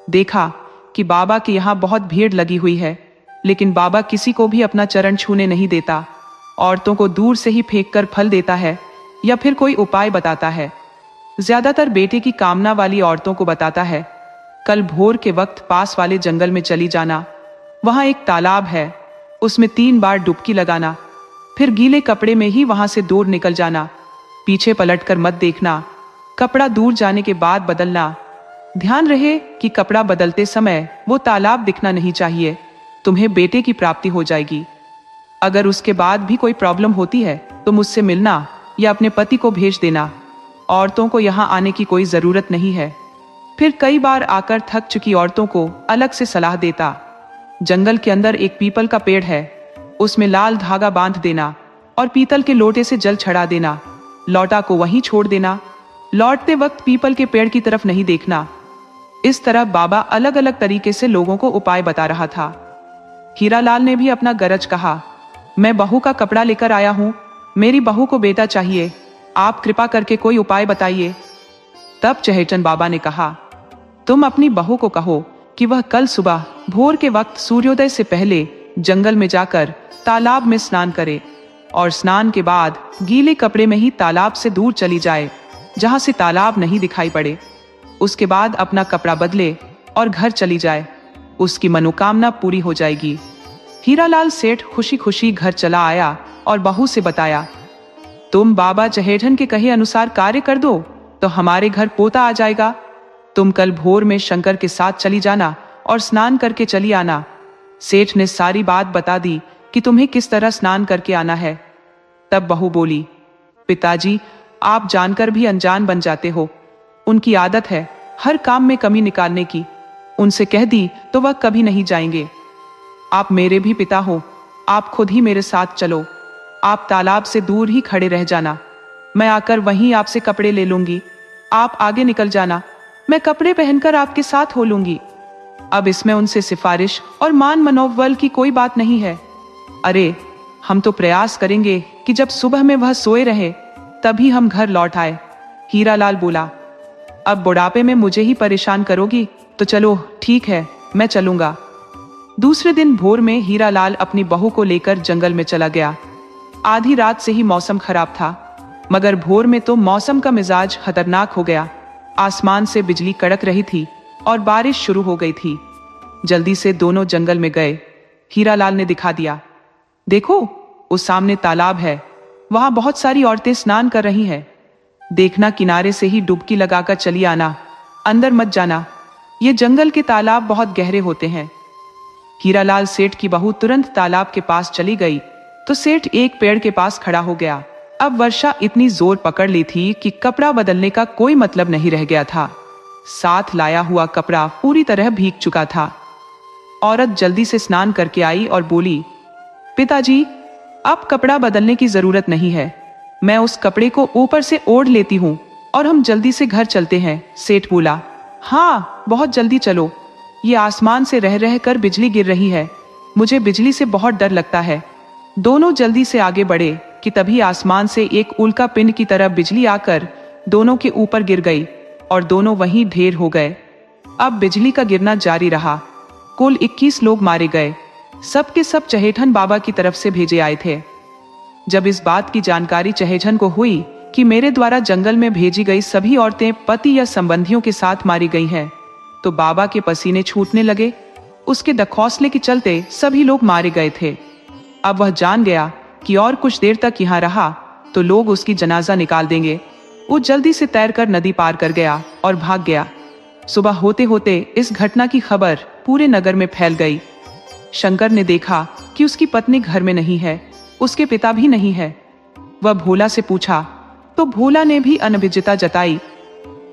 देखा कि बाबा के यहाँ बहुत भीड़ लगी हुई है, लेकिन बाबा किसी को भी अपना चरण छूने नहीं देता। औरतों को दूर से ही फेंक कर फल देता है या फिर कोई उपाय बताता है। ज्यादातर बेटे की कामना वाली औरतों को बताता है, कल भोर के वक्त पास वाले जंगल में चली जाना, वहां एक तालाब है, उसमें 3 बार डुबकी लगाना, फिर गीले कपड़े में ही वहां से दूर निकल जाना, पीछे पलटकर मत देखना, कपड़ा दूर जाने के बाद बदलना। ध्यान रहे कि कपड़ा बदलते समय वो तालाब दिखना नहीं चाहिए, तुम्हें बेटे की प्राप्ति हो जाएगी। अगर उसके बाद भी कोई प्रॉब्लम होती है तो मुझसे मिलना या अपने पति को भेज देना। औरतों को यहाँ आने की कोई जरूरत नहीं है। फिर कई बार आकर थक चुकी औरतों को अलग से सलाह देता। जंगल के अंदर एक पीपल का पेड़ है, उसमें लाल धागा बांध देना और पीतल के लोटे से जल चढ़ा देना, लौटा को वहीं छोड़ देना, लौटते वक्त पीपल के पेड़ की तरफ नहीं देखना। इस तरह बाबा अलग अलग तरीके से लोगों को उपाय बता रहा था। हीरालाल ने भी अपना गरज कहा, मैं बहू का कपड़ा लेकर आया हूं, मेरी बहू को बेटा चाहिए, आप कृपा करके कोई उपाय बताइए। तब चहेतन बाबा ने कहा, तुम अपनी बहू को कहो कि वह कल सुबह भोर के वक्त सूर्योदय से पहले जंगल में जाकर तालाब में स्नान करे और स्नान के बाद गीले कपड़े में ही तालाब से दूर चली जाए, जहां से तालाब नहीं दिखाई पड़े। उसके बाद अपना कपड़ा बदले और घर चली जाए, उसकी मनोकामना पूरी हो जाएगी। हीरालाल सेठ खुशी खुशी घर चला आया और बहू से बताया, तुम बाबा चहेतन के कहे अनुसार कार्य कर दो तो हमारे घर पोता आ जाएगा। तुम कल भोर में शंकर के साथ चली जाना और स्नान करके चली आना। सेठ ने सारी बात बता दी कि तुम्हें किस तरह स्नान करके आना है। तब बहू बोली, पिताजी, आप जानकर भी अनजान बन जाते हो। उनकी आदत है हर काम में कमी निकालने की, उनसे कह दी तो वह कभी नहीं जाएंगे। आप मेरे भी पिता हो, आप खुद ही मेरे साथ चलो। आप तालाब से दूर ही खड़े रह जाना, मैं आकर वहीं आपसे कपड़े ले लूंगी। आप आगे निकल जाना, मैं कपड़े पहनकर आपके साथ हो लूंगी। अब इसमें उनसे सिफारिश और मान मनोबल की कोई बात नहीं है। अरे, हम तो प्रयास करेंगे कि जब सुबह में वह सोए रहे तभी हम घर लौट आए। हीरालाल बोला, अब बुढ़ापे में मुझे ही परेशान करोगी तो चलो ठीक है, मैं चलूंगा। दूसरे दिन भोर में हीरालाल अपनी बहू को लेकर जंगल में चला गया। आधी रात से ही मौसम खराब था, मगर भोर में तो मौसम का मिजाज खतरनाक हो गया। आसमान से बिजली कड़क रही थी और बारिश शुरू हो गई थी। जल्दी से दोनों जंगल में गए। हीरालाल ने दिखा दिया, देखो उस सामने तालाब है, वहां बहुत सारी औरतें स्नान कर रही हैं। देखना किनारे से ही डुबकी लगाकर चली आना, अंदर मत जाना, ये जंगल के तालाब बहुत गहरे होते हैं। हीरालाल सेठ की बहू तुरंत तालाब के पास चली गई तो सेठ एक पेड़ के पास खड़ा हो गया। अब वर्षा इतनी जोर पकड़ ली थी कि कपड़ा बदलने का कोई मतलब नहीं रह गया था। साथ लाया हुआ कपड़ा पूरी तरह भीग चुका था। औरत जल्दी से स्नान करके आई और बोली, पिताजी, अब कपड़ा बदलने की जरूरत नहीं है, मैं उस कपड़े को ऊपर से ओढ़ लेती हूँ और हम जल्दी से घर चलते हैं। सेठ बोला, हाँ बहुत जल्दी चलो, ये आसमान से रह रह कर बिजली गिर रही है, मुझे बिजली से बहुत डर लगता है। दोनों जल्दी से आगे बढ़े कि तभी आसमान से एक उल्का पिंड की तरह बिजली आकर दोनों के ऊपर गिर गई और दोनों वहीं ढेर हो गए। अब बिजली का गिरना जारी रहा। कुल 21 लोग मारे गए। सब के सब चहेतन बाबा की तरफ से भेजे आए थे। जब इस बात की जानकारी चहेतन को हुई कि मेरे द्वारा जंगल में भेजी गई सभी औरतें पति या संबंधियों के साथ मारी गई हैं, तो बाबा के पसीने छूटने लगे। उसके दखौसले के चलते सभी लोग मारे गए थे। अब वह जान गया कि और कुछ देर तक यहाँ रहा तो लोग उसकी जनाजा निकाल देंगे। वो जल्दी से तैरकर नदी पार कर गया और भाग गया। सुबह होते होते इस घटना की खबर पूरे नगर में फैल गई। शंकर ने देखा कि उसकी पत्नी घर में नहीं है, उसके पिता भी नहीं है। वह भोला से पूछा तो भोला ने भी अनभिज्ञता जताई,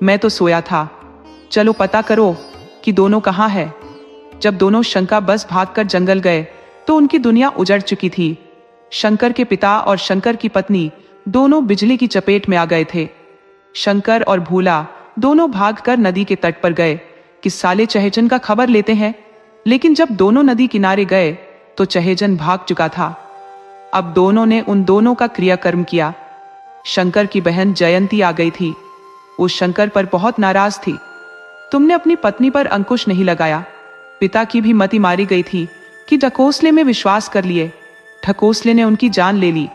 मैं तो सोया था, चलो पता करो कि दोनों कहाँ है। जब दोनों शंका बस भागकर जंगल गए तो उनकी दुनिया उजड़ चुकी थी। शंकर के पिता और शंकर की पत्नी दोनों बिजली की चपेट में आ गए थे। शंकर और भोला दोनों भागकर नदी के तट पर गए कि साले चहेजन का खबर लेते हैं, लेकिन जब दोनों नदी किनारे गए तो चहेजन भाग चुका था। अब दोनों ने उन दोनों का क्रियाकर्म किया। शंकर की बहन जयंती आ गई थी। वो शंकर पर बहुत नाराज थी। तुमने अपनी पत्नी पर अंकुश नहीं लगाया। पिता की भी मति मारी गई थी कि ढकोसले में विश्वास कर लिए। ढकोसले ने उनकी जान ले ली।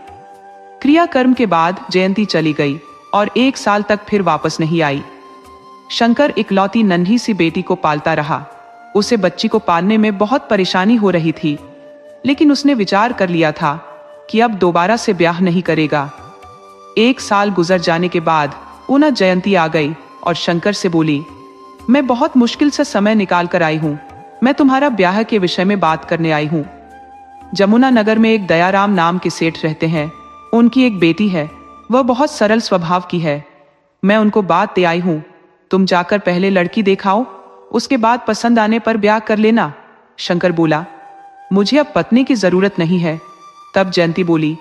क्रियाकर्म के बाद जयंती चली गई और 1 साल तक फिर वापस नहीं आई। शंकर इकलौती नन्ही सी बेटी को पालता रहा। उसे बच्ची को पालने में बहुत परेशानी हो रही थी, लेकिन उसने विचार कर लिया था कि अब दोबारा से ब्याह नहीं करेगा। 1 साल गुजर जाने के बाद उना जयंती आ गई और शंकर से बोली, मैं बहुत मुश्किल से समय निकाल कर आई हूँ। मैं तुम्हारा ब्याह के विषय में बात करने आई हूँ। जमुना नगर में एक दयाराम नाम के सेठ रहते हैं। उनकी एक बेटी है। वह बहुत सरल स्वभाव की है। मैं उनको बात दे आई हूँ। तुम जाकर पहले लड़की देखाओ, उसके बाद पसंद आने पर ब्याह कर लेना। शंकर बोला, मुझे अब पत्नी की जरूरत नहीं है। तब जयंती बोली,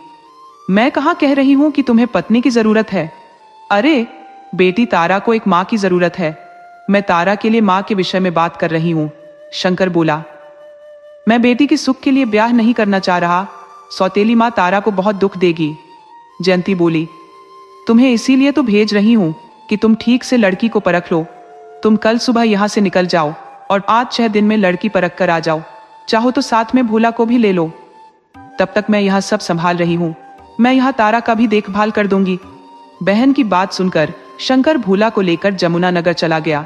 मैं कहाँ कह रही हूँ कि तुम्हें पत्नी की जरूरत है। अरे बेटी तारा को एक माँ की जरूरत है। मैं तारा के लिए माँ के विषय में बात कर रही हूँ। शंकर बोला, मैं बेटी के सुख के लिए ब्याह नहीं करना चाह रहा। सौतेली माँ तारा को बहुत दुख देगी। जयंती बोली, तुम्हें इसीलिए तो भेज रही हूँ कि तुम ठीक से लड़की को परख लो। तुम कल सुबह यहाँ से निकल जाओ और 5-6 दिन में लड़की परख कर आ जाओ। चाहो तो साथ में भोला को भी ले लो। तब तक मैं यहाँ सब संभाल रही हूँ। मैं यहाँ तारा का भी देखभाल कर दूंगी। बहन की बात सुनकर शंकर भोला को लेकर जमुना नगर चला गया।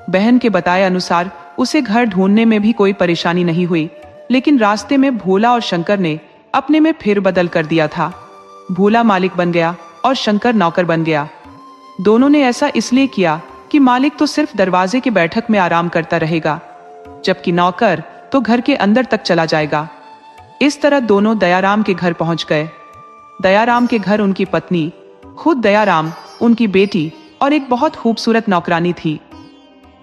बहन के बताए अनुसार उसे घर ढूंढने में भी कोई परेशानी नहीं हुई, लेकिन रास्ते में भोला और शंकर ने अपने में फेरबदल कर दिया था। भोला मालिक बन गया और शंकर नौकर बन गया। दोनों ने ऐसा इसलिए किया कि मालिक तो सिर्फ दरवाजे के बैठक में आराम करता रहेगा, जबकि नौकर तो घर के अंदर तक चला जाएगा। इस तरह दोनों दयाराम के घर पहुंच गए। दयाराम के घर उनकी पत्नी, खुद दयाराम, उनकी बेटी और एक बहुत खूबसूरत नौकरानी थी।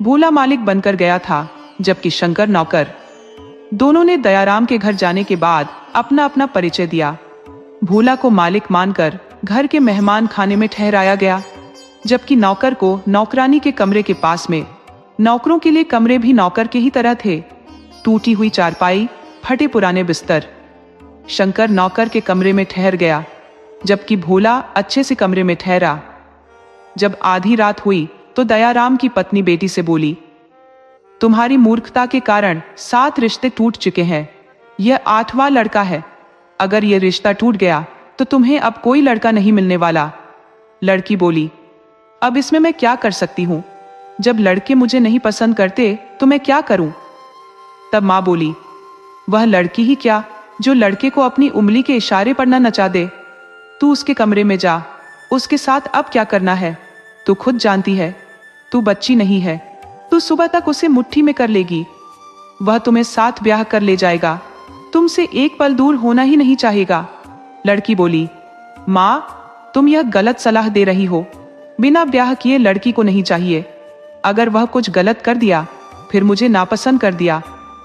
भोला मालिक बनकर गया था, जबकि शंकर नौकर। दोनों ने दयाराम के घर जाने के बाद अपना अपना परिचय दिया। भोला को मालिक मानकर घर के मेहमान खाने में ठहराया गया, जबकि नौकर को नौकरानी के कमरे के पास में। नौकरों के लिए कमरे भी नौकर के ही तरह थे। टूटी हुई चारपाई, फटे पुराने बिस्तर। शंकर नौकर के कमरे में ठहर गया, जबकि भोला अच्छे से कमरे में ठहरा। जब आधी रात हुई तो दयाराम की पत्नी बेटी से बोली, तुम्हारी मूर्खता के कारण 7 रिश्ते टूट चुके हैं। यह 8वां लड़का है। अगर यह रिश्ता टूट गया तो तुम्हें अब कोई लड़का नहीं मिलने वाला। लड़की बोली, अब इसमें मैं क्या कर सकती हूँ? जब लड़के मुझे नहीं पसंद करते तो मैं क्या करूं? तब माँ बोली, वह लड़की ही क्या जो लड़के को अपनी उंगली के इशारे पर न नचा दे। तू उसके कमरे में जा, उसके साथ अब क्या करना है तू खुद जानती है। तू बच्ची नहीं है, तू सुबह तक उसे मुट्ठी में कर लेगी। वह तुम्हें साथ ब्याह कर ले जाएगा, तुमसे एक पल दूर होना ही नहीं चाहेगा। लड़की बोली, माँ तुम यह गलत सलाह दे रही हो। बिना ब्याह किए लड़की को नहीं चाहिए। अगर वह कुछ गलत कर दिया, फिर मुझे नापसंद कर दिया,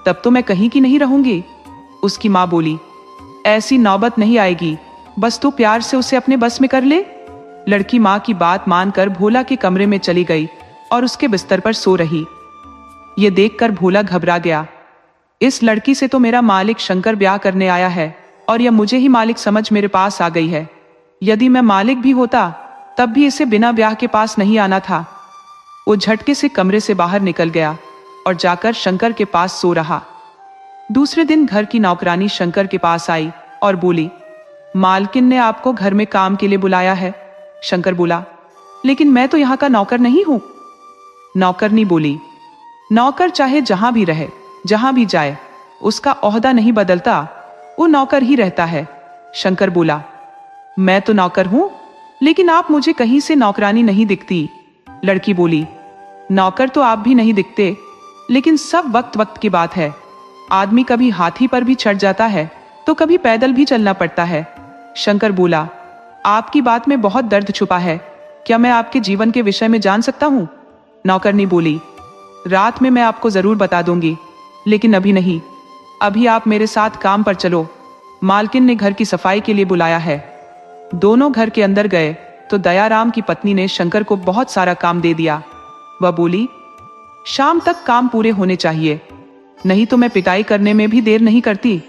तब तो मैं कहीं की नहीं रहूंगी। उसकी माँ बोली, ऐसी नौबत नहीं आएगी, बस तू प्यार से उसे अपने बस में कर ले। लड़की माँ की बात मानकर भोला के कमरे में चली गई और उसके बिस्तर पर सो रही। ये देखकर भोला घबरा गया। इस लड़की से तो मेरा मालिक शंकर ब्याह करने आया है और यह मुझे ही मालिक समझ मेरे पास आ गई है। यदि मैं मालिक भी होता तब भी इसे बिना ब्याह के पास नहीं आना था। वो झटके से कमरे से बाहर निकल गया और जाकर शंकर के पास सो रहा। दूसरे दिन घर की नौकरानी शंकर के पास आई और बोली, मालकिन ने आपको घर में काम के लिए बुलाया है। शंकर बोला, लेकिन मैं तो यहाँ का नौकर नहीं हूं। नौकरनी बोली, नौकर चाहे जहां भी रहे, जहां भी जाए, उसका ओहदा नहीं बदलता, वो नौकर ही रहता है। शंकर बोला, मैं तो नौकर हूं, लेकिन आप मुझे कहीं से नौकरानी नहीं दिखती। लड़की बोली, नौकर तो आप भी नहीं दिखते, लेकिन सब वक्त वक्त की बात है। आदमी कभी हाथी पर भी चढ़ जाता है तो कभी पैदल भी चलना पड़ता है। शंकर बोला, आपकी बात में बहुत दर्द छुपा है, क्या मैं आपके जीवन के विषय में जान सकता हूँ? नौकरनी बोली, रात में मैं आपको जरूर बता दूंगी। लेकिन अभी नहीं, अभी आप मेरे साथ काम पर चलो, मालकिन ने घर की सफाई के लिए बुलाया है। दोनों घर के अंदर गए तो दयाराम की पत्नी ने शंकर को बहुत सारा काम दे दिया। वह बोली, शाम तक काम पूरे होने चाहिए, नहीं तो मैं पिटाई करने में भी देर नहीं करती।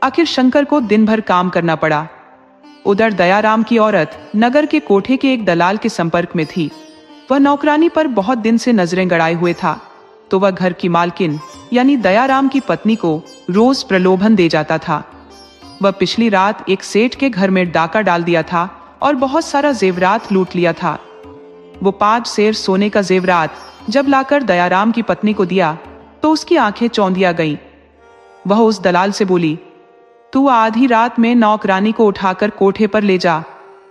आखिर शंकर को दिन भर काम करना पड़ा। उधर दयाराम की औरत नगर के कोठे के एक दलाल के संपर्क में थी। वह नौकरानी पर बहुत दिन से नजरें गड़ाए हुए था, तो वह घर की मालकिन यानी दयाराम की पत्नी को रोज प्रलोभन दे जाता था। वह पिछली रात एक सेठ के घर में डाका डाल दिया था और बहुत सारा जेवरात लूट लिया था। वो 5 सेर सोने का जेवरात जब लाकर दयाराम की पत्नी को दिया तो उसकी आंखें चौंधिया गईं। वह उस दलाल से बोली, तू आधी रात में नौकरानी को उठाकर कोठे पर ले जा,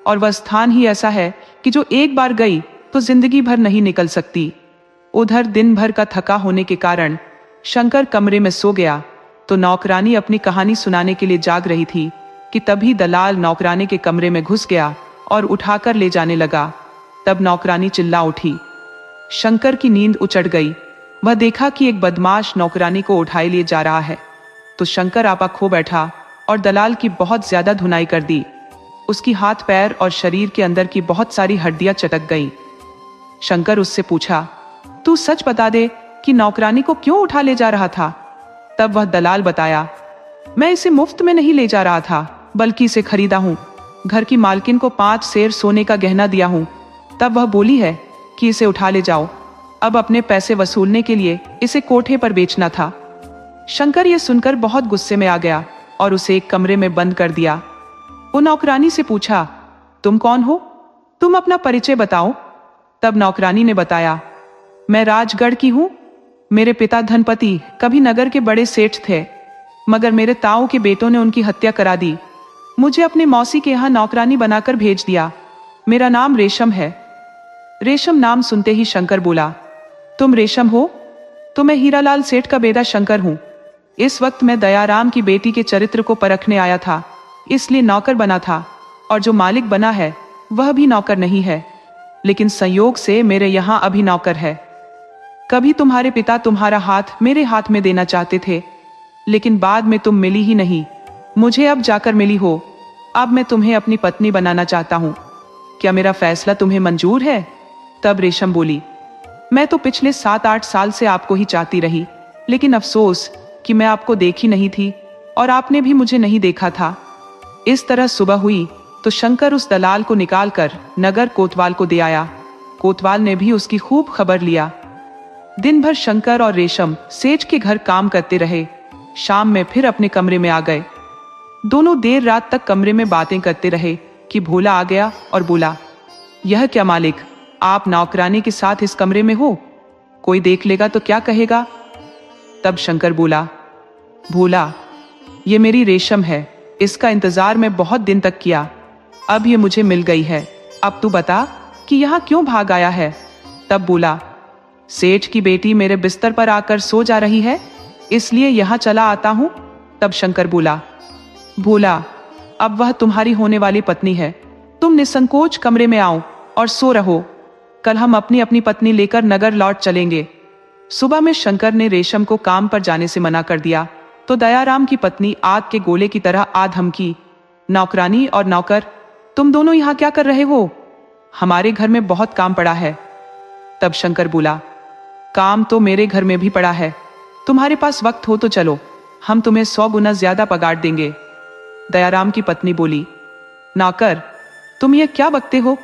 और वह स्थान ही ऐसा है कि जो एक बार गई तो जिंदगी भर नहीं निकल सकती। उधर दिन भर का थका होने के कारण शंकर कमरे में सो गया, तो नौकरानी अपनी कहानी सुनाने के लिए जाग रही थी कि तभी दलाल नौकरानी के कमरे में घुस गया और उठाकर ले जाने लगा। तब नौकरानी चिल्ला उठी। शंकर की नींद उचट गई। वह देखा कि एक बदमाश नौकरानी को उठाए लिए जा रहा है, तो शंकर आपा खो बैठा और दलाल की बहुत ज्यादा धुनाई कर दी। उसकी हाथ पैर और शरीर के अंदर की बहुत सारी हड्डियां चटक गईं। शंकर उससे पूछा, तू सच बता दे कि नौकरानी को क्यों उठा ले जा रहा था? तब वह दलाल बताया, मैं इसे मुफ्त में नहीं ले जा रहा था, बल्कि इसे खरीदा हूँ। घर की मालकिन को 5 सेर सोने का गहना दिया हूँ। तब वह बोली है कि इसे उठा ले जाओ। अब अपने पैसे वसूलने के लिए इसे कोठे पर बेचना था। शंकर यह सुनकर बहुत गुस्से में आ गया और उसे एक कमरे में बंद कर दिया। वो नौकरानी से पूछा, तुम कौन हो? तुम अपना परिचय बताओ। तब नौकरानी ने बताया, मैं राजगढ़ की हूँ। मेरे पिता धनपति कभी नगर के बड़े सेठ थे, मगर मेरे ताऊ के बेटों ने उनकी हत्या करा दी। मुझे अपने मौसी के यहाँ नौकरानी बनाकर भेज दिया। मेरा नाम रेशम है। रेशम नाम सुनते ही शंकर बोला, तुम रेशम हो? तो मैं हीरालाल सेठ का बेटा शंकर हूँ। इस वक्त मैं दयाराम की बेटी के चरित्र को परखने आया था, इसलिए नौकर बना था, और जो मालिक बना है वह भी नौकर नहीं है, लेकिन संयोग से मेरे यहाँ अभी नौकर है। कभी तुम्हारे पिता तुम्हारा हाथ मेरे हाथ में देना चाहते थे, लेकिन बाद में तुम मिली ही नहीं। मुझे अब जाकर मिली हो। अब मैं तुम्हें अपनी पत्नी बनाना चाहता हूँ। क्या मेरा फैसला तुम्हें मंजूर है? तब रेशम बोली, मैं तो पिछले 7-8 साल से आपको ही चाहती रही, लेकिन अफसोस कि मैं आपको देखी नहीं थी और आपने भी मुझे नहीं देखा था। इस तरह सुबह हुई तो शंकर उस दलाल को निकालकर नगर कोतवाल को दे आया। कोतवाल ने भी उसकी खूब खबर लिया। दिन भर शंकर और रेशम सेठ के घर काम करते रहे। शाम में फिर अपने कमरे में आ गए। दोनों देर रात तक कमरे में बातें करते रहे कि भोला आ गया और बोला, यह क्या मालिक, आप नौकरानी के साथ इस कमरे में हो? कोई देख लेगा तो क्या कहेगा? तब शंकर बोला, भोला, ये मेरी रेशम है, इसका इंतजार मैं बहुत दिन तक किया, अब ये मुझे मिल गई है। अब तू बता कि यहाँ क्यों भाग आया है? तब बोला, सेठ की बेटी मेरे बिस्तर पर आकर सो जा रही है, इसलिए यहाँ चला आता हूँ। तब शंकर बोला, भोला, अब वह तुम्हारी होने वाली पत्नी है, तुम निसंकोच कमरे में आओ और सो रहो। कल हम अपनी अपनी पत्नी लेकर नगर लौट चलेंगे। सुबह में शंकर ने रेशम को काम पर जाने से मना कर दिया, तो दयाराम की पत्नी आग के गोले की तरह आ धमकी, नौकरानी और नौकर, तुम दोनों यहाँ क्या कर रहे हो? हमारे घर में बहुत काम पड़ा है। तब शंकर बोला, काम तो मेरे घर में भी पड़ा है, तुम्हारे पास वक्त हो तो चलो, हम तुम्हें 100 गुना ज्यादा पगार देंगे। दयाराम की पत्नी बोली, नौकर, तुम ये क्या बकते हो?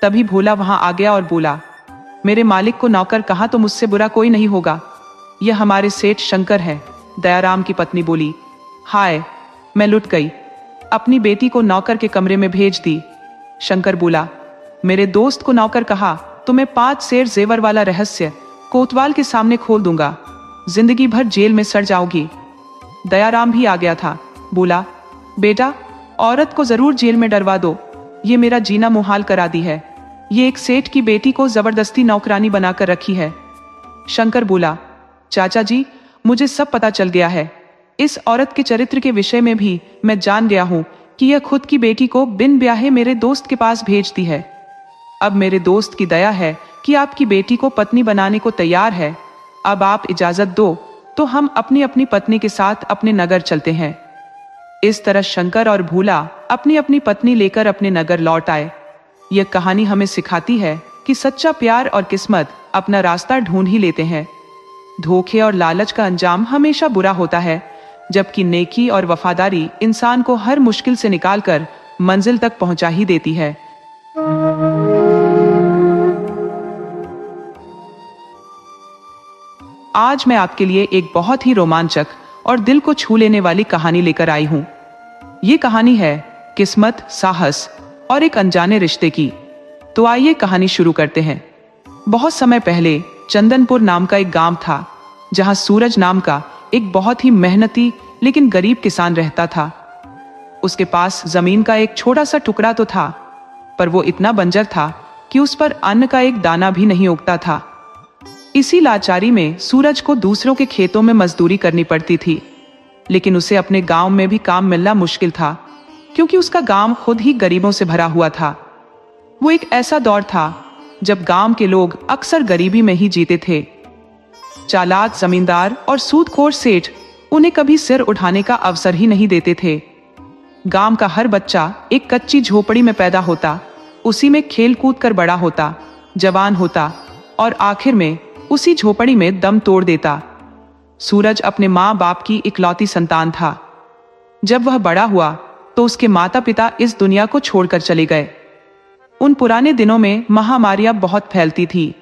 तभी भोला वहां आ गया और बोला, मेरे मालिक को नौकर कहा तो मुझसे बुरा कोई नहीं होगा, यह हमारे सेठ शंकर है। दयाराम की पत्नी बोली, हाय, मैं लुट गई, अपनी बेटी को नौकर के कमरे में भेज दी। शंकर बोला, मेरे दोस्त को नौकर कहा तो मैं 5 सेर जेवर वाला रहस्य कोतवाल के सामने खोल दूंगा, जिंदगी भर जेल में सड़ जाओगी। दयाराम भी आ गया था, बोला, बेटा, औरत को जरूर जेल में डरवा दो, ये मेरा जीना मुहाल करा दी है। ये एक सेठ की बेटी को जबरदस्ती नौकरानी बनाकर रखी है। शंकर बोला, चाचा जी, मुझे सब पता चल गया है। इस औरत के चरित्र के विषय में भी मैं जान गया हूँ कि यह खुद की बेटी को बिन ब्याहे मेरे दोस्त के पास भेजती है। अब मेरे दोस्त की दया है कि आपकी बेटी को पत्नी बनाने को तैयार है। अब आप इजाजत दो तो हम अपनी अपनी पत्नी के साथ अपने नगर चलते हैं। इस तरह शंकर और भूला अपनी अपनी पत्नी लेकर अपने नगर लौट आए। यह कहानी हमें सिखाती है कि सच्चा प्यार और किस्मत अपना रास्ता ढूंढ ही लेते हैं। धोखे और लालच का अंजाम हमेशा बुरा होता है, जबकि नेकी और वफादारी इंसान को हर मुश्किल से निकालकर मंजिल तक पहुंचा ही देती है। आज मैं आपके लिए एक बहुत ही रोमांचक और दिल को छू लेने वाली कहानी लेकर आई हूं। ये कहानी है किस्मत, साहस और एक अनजाने रिश्ते की। तो आइए कहानी शुरू करते हैं। बहुत समय पहले चंदनपुर नाम का एक गांव था, जहां सूरज नाम का एक बहुत ही मेहनती लेकिन गरीब किसान रहता था। उसके पास जमीन का एक छोटा सा टुकड़ा तो था, पर वो इतना बंजर था कि उस पर अन्न का एक दाना भी नहीं उगता था। इसी लाचारी में सूरज को दूसरों के खेतों में मजदूरी करनी पड़ती थी, लेकिन उसे अपने गांव में भी काम मिलना मुश्किल था, क्योंकि उसका गांव खुद ही गरीबों से भरा हुआ था। वो एक ऐसा दौर था जब गांव के लोग अक्सर गरीबी में ही जीते थे। चालाक जमींदार और सूदखोर सेठ उन्हें कभी सिर उठाने का अवसर ही नहीं देते थे। गांव का हर बच्चा एक कच्ची झोपड़ी में पैदा होता, उसी में खेल कूद कर बड़ा होता, जवान होता और आखिर में उसी झोपड़ी में दम तोड़ देता। सूरज अपने माँ बाप की इकलौती संतान था। जब वह बड़ा हुआ तो उसके माता पिता इस दुनिया को छोड़कर चले गए। उन पुराने दिनों में महामारियां बहुत फैलती थी।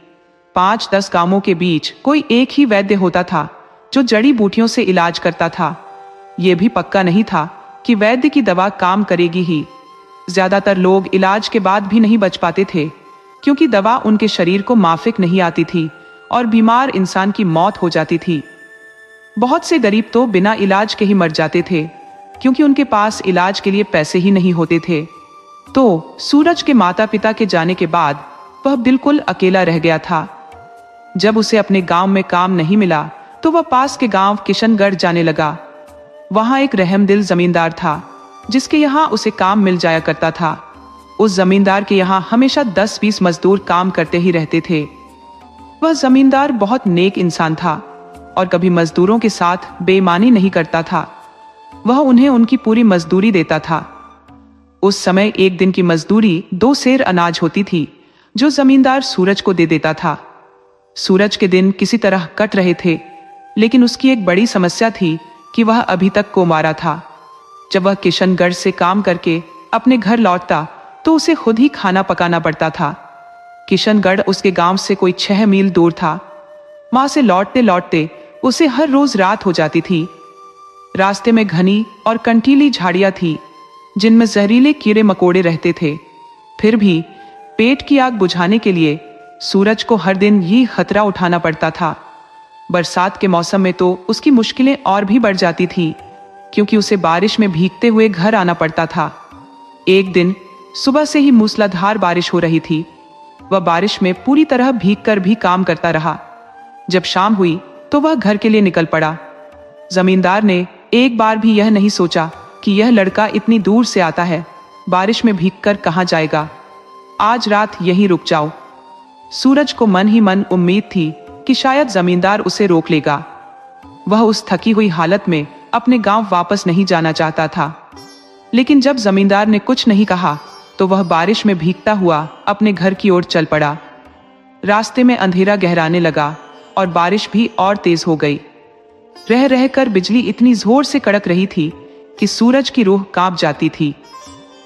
5-10 गांवों के बीच कोई एक ही वैद्य होता था जो जड़ी बूटियों से इलाज करता था। यह भी पक्का नहीं था कि वैद्य की दवा काम करेगी ही। ज्यादातर लोग इलाज के बाद भी नहीं बच पाते थे, क्योंकि दवा उनके शरीर को माफिक नहीं आती थी और बीमार इंसान की मौत हो जाती थी। बहुत से गरीब तो बिना इलाज के ही मर जाते थे, क्योंकि उनके पास इलाज के लिए पैसे ही नहीं होते थे। तो सूरज के माता पिता के जाने के बाद वह बिल्कुल अकेला रह गया था। जब उसे अपने गांव में काम नहीं मिला तो वह पास के गांव किशनगढ़ जाने लगा। वहां एक रहमदिल जमींदार था, जिसके यहाँ उसे काम मिल जाया करता था। उस जमींदार के यहाँ हमेशा 10-20 मजदूर काम करते ही रहते थे। वह जमींदार बहुत नेक इंसान था और कभी मजदूरों के साथ बेईमानी नहीं करता था। वह उन्हें उनकी पूरी मजदूरी देता था। उस समय एक दिन की मजदूरी 2 सेर अनाज होती थी, जो जमींदार सूरज को दे देता था। सूरज के दिन किसी तरह कट रहे थे, लेकिन उसकी एक बड़ी समस्या थी कि वह अभी तक कुंवारा था। जब वह किशनगढ़ से काम करके अपने घर लौटता तो उसे खुद ही खाना पकाना पड़ता था। किशनगढ़ उसके गांव से कोई 6 मील दूर था। वहां से लौटते लौटते उसे हर रोज रात हो जाती थी। रास्ते में घनी और कंटीली झाड़ियां थी, जिनमें जहरीले कीड़े मकोड़े रहते थे। फिर भी पेट की आग बुझाने के लिए सूरज को हर दिन ये खतरा उठाना पड़ता था। बरसात के मौसम में तो उसकी मुश्किलें और भी बढ़ जाती थी, क्योंकि उसे बारिश में भीगते हुए घर आना पड़ता था। एक दिन सुबह से ही मूसलाधार बारिश हो रही थी। वह बारिश में पूरी तरह भीगकर भी काम करता रहा। जब शाम हुई तो वह घर के लिए निकल पड़ा। जमींदार ने एक बार भी यह नहीं सोचा कि यह लड़का इतनी दूर से आता है, बारिश में भीगकर कहां जाएगा। आज रात यहीं रुक जाओ। सूरज को मन ही मन उम्मीद थी कि शायद जमींदार उसे रोक लेगा। वह उस थकी हुई हालत में अपने गांव वापस नहीं जाना चाहता था। लेकिन जब जमींदार ने कुछ नहीं कहा तो वह बारिश में भीगता हुआ अपने घर की ओर चल पड़ा। रास्ते में अंधेरा गहराने लगा और बारिश भी और तेज हो गई। रह रहकर बिजली इतनी जोर से कड़क रही थी कि सूरज की रूह कांप जाती थी।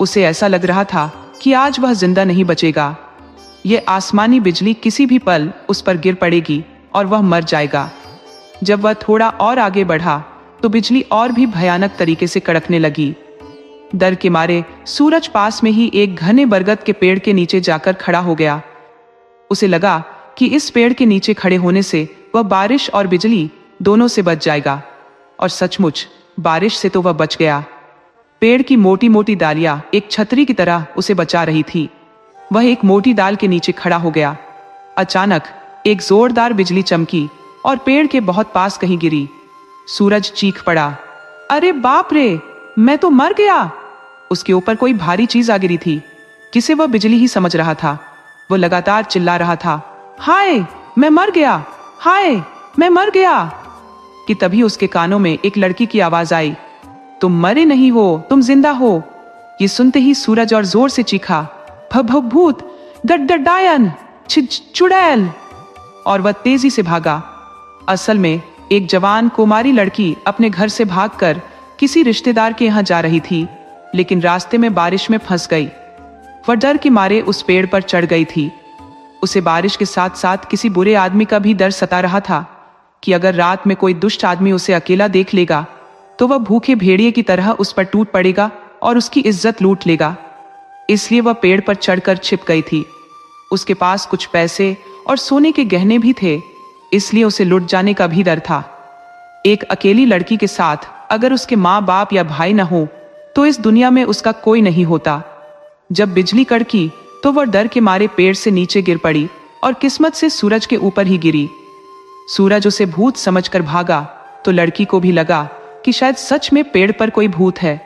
उसे ऐसा लग रहा था कि आज वह जिंदा नहीं बचेगा। यह आसमानी बिजली किसी भी पल उस पर गिर पड़ेगी और वह मर जाएगा। जब वह थोड़ा और आगे बढ़ा तो बिजली और भी भयानक तरीके से कड़कने लगी। डर के मारे सूरज पास में ही एक घने बरगद के पेड़ के नीचे जाकर खड़ा हो गया। उसे लगा कि इस पेड़ के नीचे खड़े होने से वह बारिश और बिजली दोनों से बच जाएगा। और सचमुच बारिश से तो वह बच गया। पेड़ की मोटी मोटी डालियां एक छतरी की तरह उसे बचा रही थी। वह एक मोटी डाल के नीचे खड़ा हो गया। अचानक एक जोरदार बिजली चमकी और पेड़ के बहुत पास कहीं गिरी। सूरज चीख पड़ा, अरे बाप रे, मैं तो मर गया। उसके ऊपर कोई भारी चीज आ गिरी थी, जिसे वह बिजली ही समझ रहा था। वो लगातार चिल्ला रहा था, हाय मैं मर गया, हाय मैं मर गया। कि तभी उसके कानों में एक लड़की की आवाज आई, तुम मरे नहीं हो, तुम जिंदा हो। ये सुनते ही सूरज और जोर से चीखा, भूत, डायन, चुड़ैल, और वह तेजी से भागा। असल में एक जवान कुमारी लड़की अपने घर से भागकर किसी रिश्तेदार के यहाँ जा रही थी, लेकिन रास्ते में बारिश में फंस गई। वह डर के मारे उस पेड़ पर चढ़ गई थी। उसे बारिश के साथ साथ किसी बुरे आदमी का भी डर सता रहा था कि अगर रात में कोई दुष्ट आदमी उसे अकेला देख लेगा तो वह भूखे भेड़िए की तरह उस पर टूट पड़ेगा और उसकी इज्जत लूट लेगा। इसलिए वह पेड़ पर चढ़कर छिप गई थी। उसके पास कुछ पैसे और सोने के गहने भी थे, इसलिए उसे लुट जाने का भी डर था। एक अकेली लड़की के साथ अगर उसके माँ बाप या भाई न हो तो इस दुनिया में उसका कोई नहीं होता। जब बिजली कड़की तो वह डर के मारे पेड़ से नीचे गिर पड़ी और किस्मत से सूरज के ऊपर ही गिरी। सूरज उसे भूत समझकर भागा तो लड़की को भी लगा कि शायद सच में पेड़ पर कोई भूत है,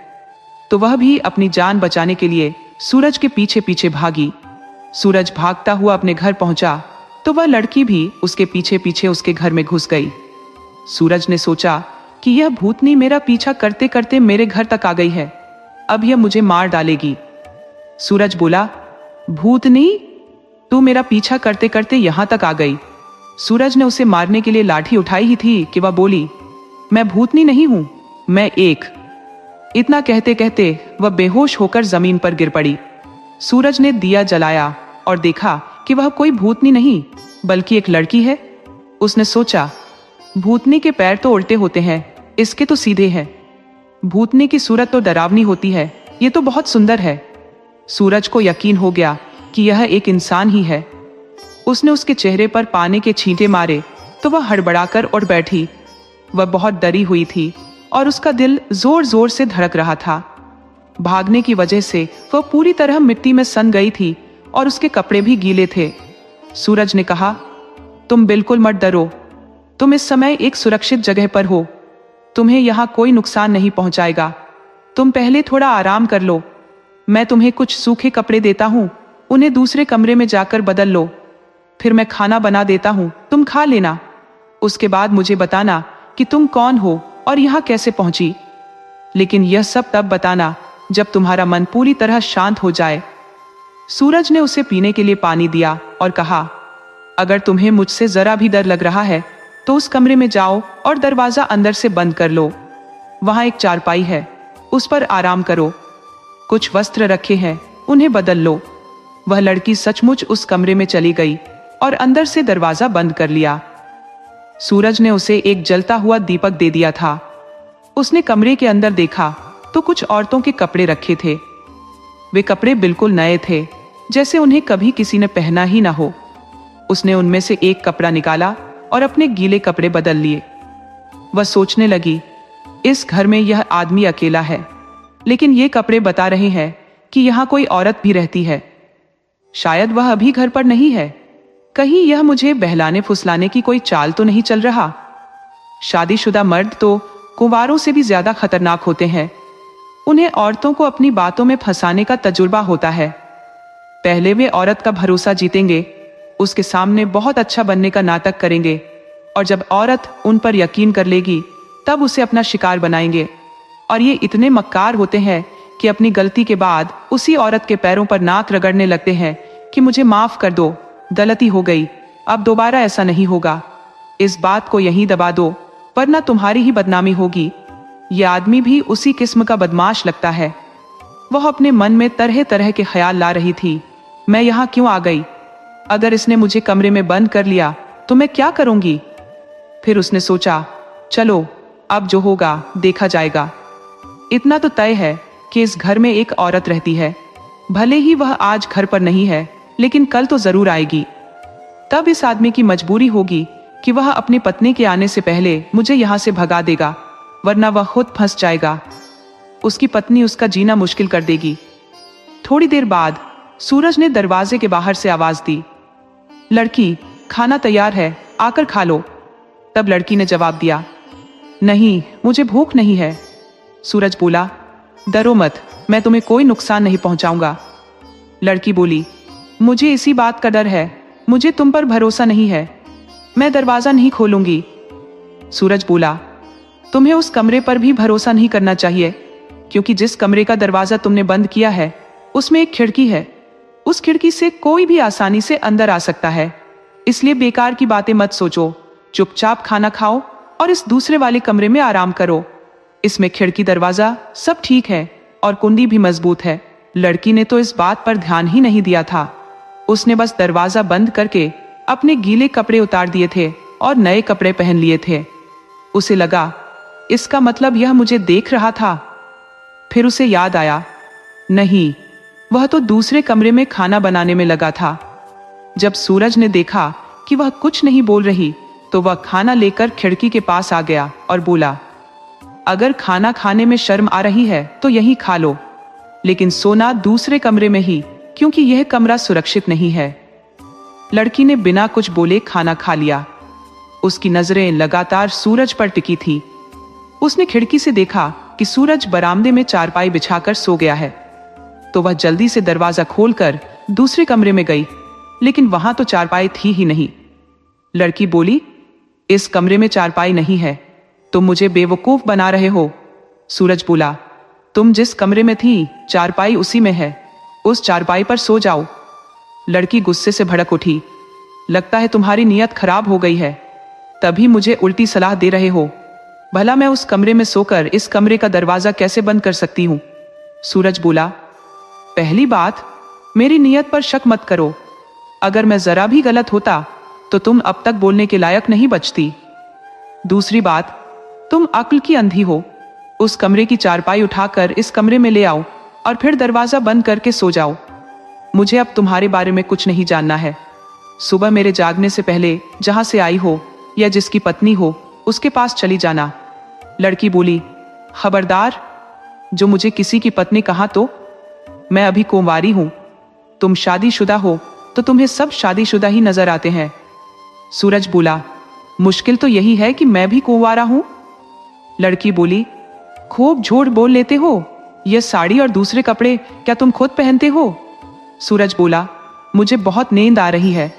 तो वह भी अपनी जान बचाने के लिए सूरज के पीछे पीछे भागी। सूरज भागता हुआ अपने घर पहुंचा तो वह लड़की भी उसके पीछे पीछे उसके घर में घुस गई। सूरज ने सोचा कि यह भूतनी मेरा पीछा करते करते मेरे घर तक आ गई है, अब यह मुझे मार डालेगी। सूरज बोला, भूतनी, तू मेरा पीछा करते करते यहां तक आ गई। सूरज ने उसे मारने के लिए लाठी उठाई ही थी कि वह बोली, मैं भूतनी नहीं हूं, मैं एक। इतना कहते कहते वह बेहोश होकर जमीन पर गिर पड़ी। सूरज ने दिया जलाया और देखा कि वह कोई भूतनी नहीं बल्कि एक लड़की है। उसने सोचा, भूतनी के पैर तो उल्टे होते हैं, इसके तो सीधे हैं। भूतनी की सूरत तो डरावनी होती है, ये तो बहुत सुंदर है। सूरज को यकीन हो गया कि यह एक इंसान ही है। उसने उसके चेहरे पर पानी के छींटे मारे तो वह हड़बड़ाकर उठ बैठी। वह बहुत डरी हुई थी और उसका दिल जोर जोर से धड़क रहा था। भागने की वजह से वह पूरी तरह मिट्टी में सन गई थी और उसके कपड़े भी गीले थे। सूरज ने कहा, तुम बिल्कुल मत डरो, तुम इस समय एक सुरक्षित जगह पर हो, तुम्हें यहाँ कोई नुकसान नहीं पहुंचाएगा। तुम पहले थोड़ा आराम कर लो, मैं तुम्हें कुछ सूखे कपड़े देता हूँ, उन्हें दूसरे कमरे में जाकर बदल लो। फिर मैं खाना बना देता हूँ, तुम खा लेना। उसके बाद मुझे बताना कि तुम कौन हो और यहाँ कैसे पहुंची। लेकिन यह सब तब बताना जब तुम्हारा मन पूरी तरह शांत हो जाए। सूरज ने उसे पीने के लिए पानी दिया और कहा, अगर तुम्हें मुझसे जरा भी डर लग रहा है तो उस कमरे में जाओ और दरवाजा अंदर से बंद कर लो। वहां एक चारपाई है, उस पर आराम करो। कुछ वस्त्र रखे हैं, उन्हें बदल लो। वह लड़की सचमुच उस कमरे में चली गई और अंदर से दरवाजा बंद कर लिया। सूरज ने उसे एक जलता हुआ दीपक दे दिया था। उसने कमरे के अंदर देखा तो कुछ औरतों के कपड़े रखे थे। वे कपड़े बिल्कुल नए थे, जैसे उन्हें कभी किसी ने पहना ही ना हो। उसने उनमें से एक कपड़ा निकाला और अपने गीले कपड़े बदल लिए। वह सोचने लगी, इस घर में यह आदमी अकेला है, लेकिन ये कपड़े बता रहे हैं कि यहाँ कोई औरत भी रहती है। शायद वह अभी घर पर नहीं है। कहीं यह मुझे बहलाने फुसलाने की कोई चाल तो नहीं चल रहा। शादीशुदा मर्द तो कुंवारों से भी ज्यादा खतरनाक होते हैं। उन्हें औरतों को अपनी बातों में फंसाने का तजुर्बा होता है। पहले वे औरत का भरोसा जीतेंगे, उसके सामने बहुत अच्छा बनने का नाटक करेंगे, और जब औरत उन पर यकीन कर लेगी तब उसे अपना शिकार बनाएंगे। और ये इतने मक्कार होते हैं कि अपनी गलती के बाद उसी औरत के पैरों पर नाक रगड़ने लगते हैं कि मुझे माफ कर दो, गलती हो गई, अब दोबारा ऐसा नहीं होगा। इस बात को यहीं दबा दो, वरना तुम्हारी ही बदनामी होगी। यह आदमी भी उसी किस्म का बदमाश लगता है। वह अपने मन में तरह तरह के ख्याल ला रही थी। मैं यहाँ क्यों आ गई? अगर इसने मुझे कमरे में बंद कर लिया तो मैं क्या करूंगी? फिर उसने सोचा, चलो अब जो होगा देखा जाएगा। इतना तो तय है कि इस घर में एक औरत रहती है। भले ही वह आज घर पर नहीं है, लेकिन कल तो जरूर आएगी। तब इस आदमी की मजबूरी होगी कि वह अपनी पत्नी के आने से पहले मुझे यहां से भगा देगा, वरना वह खुद फंस जाएगा। उसकी पत्नी उसका जीना मुश्किल कर देगी। थोड़ी देर बाद सूरज ने दरवाजे के बाहर से आवाज दी, लड़की, खाना तैयार है, आकर खा लो। तब लड़की ने जवाब दिया, नहीं, मुझे भूख नहीं है। सूरज बोला, डरो मत, मैं तुम्हें कोई नुकसान नहीं पहुंचाऊंगा। लड़की बोली, मुझे इसी बात का डर है, मुझे तुम पर भरोसा नहीं है, मैं दरवाजा नहीं खोलूंगी। सूरज बोला, तुम्हें उस कमरे पर भी भरोसा नहीं करना चाहिए, क्योंकि जिस कमरे का दरवाजा तुमने बंद किया है उसमें एक खिड़की है। उस खिड़की से कोई भी आसानी से अंदर आ सकता है। इसलिए बेकार की बातें मत सोचो, चुपचाप खाना खाओ और इस दूसरे वाले कमरे में आराम करो। इसमें खिड़की, दरवाजा सब ठीक है और कुंडी भी मजबूत है। लड़की ने तो इस बात पर ध्यान ही नहीं दिया था। उसने बस दरवाजा बंद करके अपने गीले कपड़े उतार दिए थे और नए कपड़े पहन लिए थे। उसे लगा इसका मतलब यह मुझे देख रहा था। फिर उसे याद आया, नहीं, वह तो दूसरे कमरे में खाना बनाने में लगा था। जब सूरज ने देखा कि वह कुछ नहीं बोल रही तो वह खाना लेकर खिड़की के पास आ गया और बोला, अगर खाना खाने में शर्म आ रही है तो यहीं खा लो, लेकिन सोना दूसरे कमरे में ही, क्योंकि यह कमरा सुरक्षित नहीं है। लड़की ने बिना कुछ बोले खाना खा लिया। उसकी नजरें लगातार सूरज पर टिकी थी। उसने खिड़की से देखा कि सूरज बरामदे में चारपाई बिछाकर सो गया है, तो वह जल्दी से दरवाजा खोलकर दूसरे कमरे में गई, लेकिन वहां तो चारपाई थी ही नहीं। लड़की बोली, इस कमरे में चारपाई नहीं है, तुम मुझे बेवकूफ बना रहे हो। सूरज बोला, तुम जिस कमरे में थी चारपाई उसी में है, उस चारपाई पर सो जाओ। लड़की गुस्से से भड़क उठी, लगता है तुम्हारी नीयत खराब हो गई है, तभी मुझे उल्टी सलाह दे रहे हो। भला मैं उस कमरे में सोकर इस कमरे का दरवाजा कैसे बंद कर सकती हूँ? सूरज बोला, पहली बात, मेरी नीयत पर शक मत करो। अगर मैं जरा भी गलत होता तो तुम अब तक बोलने के लायक नहीं बचती। दूसरी बात, तुम अक्ल की अंधी हो। उस कमरे की चारपाई उठाकर इस कमरे में ले आओ और फिर दरवाजा बंद करके सो जाओ। मुझे अब तुम्हारे बारे में कुछ नहीं जानना है। सुबह मेरे जागने से पहले जहां से आई हो या जिसकी पत्नी हो उसके पास चली जाना। लड़की बोली, खबरदार, जो मुझे किसी की पत्नी कहा तो? मैं अभी कुंवारी हूं। तुम शादीशुदा हो तो तुम्हें सब शादीशुदा ही नजर आते हैं। सूरज बोला, मुश्किल तो यही है कि मैं भी कुंवारा हूं। लड़की बोली, खूब झूठ बोल लेते हो। यह साड़ी और दूसरे कपड़े क्या तुम खुद पहनते हो? सूरज बोला, मुझे बहुत नींद आ रही है,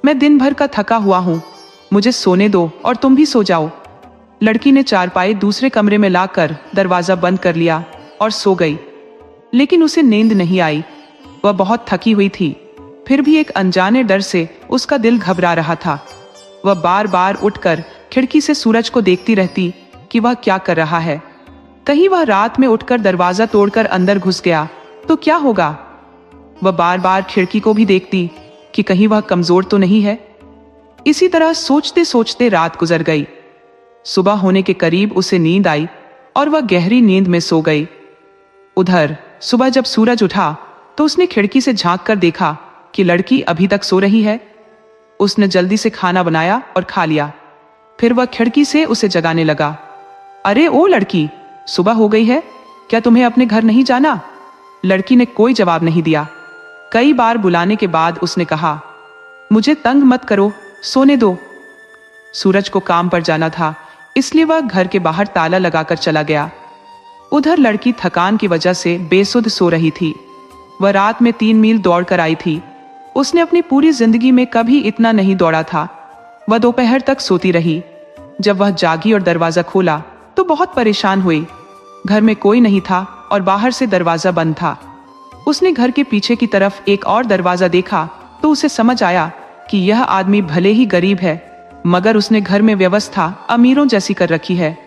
मैं दिन भर का थका हुआ हूं, मुझे सोने दो और तुम भी सो जाओ। लड़की ने चारपाई दूसरे कमरे में लाकर दरवाजा बंद कर लिया और सो गई। लेकिन उसे नींद नहीं आई। वह बहुत थकी हुई थी, फिर भी एक अनजाने डर से उसका दिल घबरा रहा था। वह बार बार उठकर खिड़की से सूरज को देखती रहती कि वह क्या कर रहा है। कहीं वह रात में उठकर दरवाजा तोड़कर अंदर घुस गया तो क्या होगा? वह बार बार खिड़की को भी देखती कि कहीं वह कमजोर तो नहीं है। इसी तरह सोचते सोचते रात गुजर गई। सुबह होने के करीब उसे नींद आई और वह गहरी नींद में सो गई। उधर सुबह जब सूरज उठा तो उसने खिड़की से झांक कर देखा कि लड़की अभी तक सो रही है। उसने जल्दी से खाना बनाया और खा लिया। फिर वह खिड़की से उसे जगाने लगा, अरे ओ लड़की, सुबह हो गई है, क्या तुम्हें अपने घर नहीं जाना? लड़की ने कोई जवाब नहीं दिया। कई बार बुलाने के बाद उसने कहा, मुझे तंग मत करो, सोने दो। सूरज को काम पर जाना था, इसलिए वह घर के बाहर ताला लगाकर चला गया। उधर लड़की थकान की वजह से बेसुध सो रही थी। वह रात में 3 मील दौड़कर आई थी। उसने अपनी पूरी जिंदगी में कभी इतना नहीं दौड़ा था। वह दोपहर तक सोती रही। जब वह जागी और दरवाजा खोला तो बहुत परेशान हुई। घर में कोई नहीं था और बाहर से दरवाजा बंद था। उसने घर के पीछे की तरफ एक और दरवाजा देखा तो उसे समझ आया कि यह आदमी भले ही गरीब है, मगर उसने घर में व्यवस्था अमीरों जैसी कर रखी है।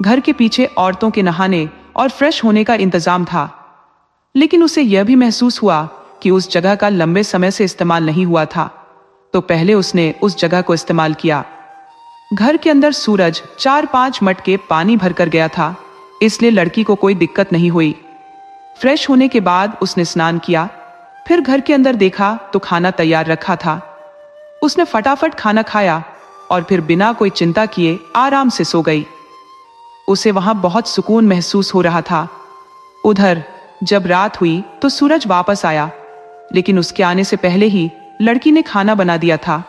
घर के पीछे औरतों के नहाने और फ्रेश होने का इंतजाम था। लेकिन उसे यह भी महसूस हुआ कि उस जगह का लंबे समय से इस्तेमाल नहीं हुआ था, तो पहले उसने उस जगह को इस्तेमाल किया। घर के अंदर सूरज 4-5 मटके पानी भरकर गया था, इसलिए लड़की को कोई दिक्कत नहीं हुई। फ्रेश होने के बाद उसने स्नान किया। फिर घर के अंदर देखा तो खाना तैयार रखा था। उसने फटाफट खाना खाया और फिर बिना कोई चिंता किए आराम से सो गई। उसे वहां बहुत सुकून महसूस हो रहा था। उधर जब रात हुई तो सूरज वापस आया, लेकिन उसके आने से पहले ही लड़की ने खाना बना दिया था।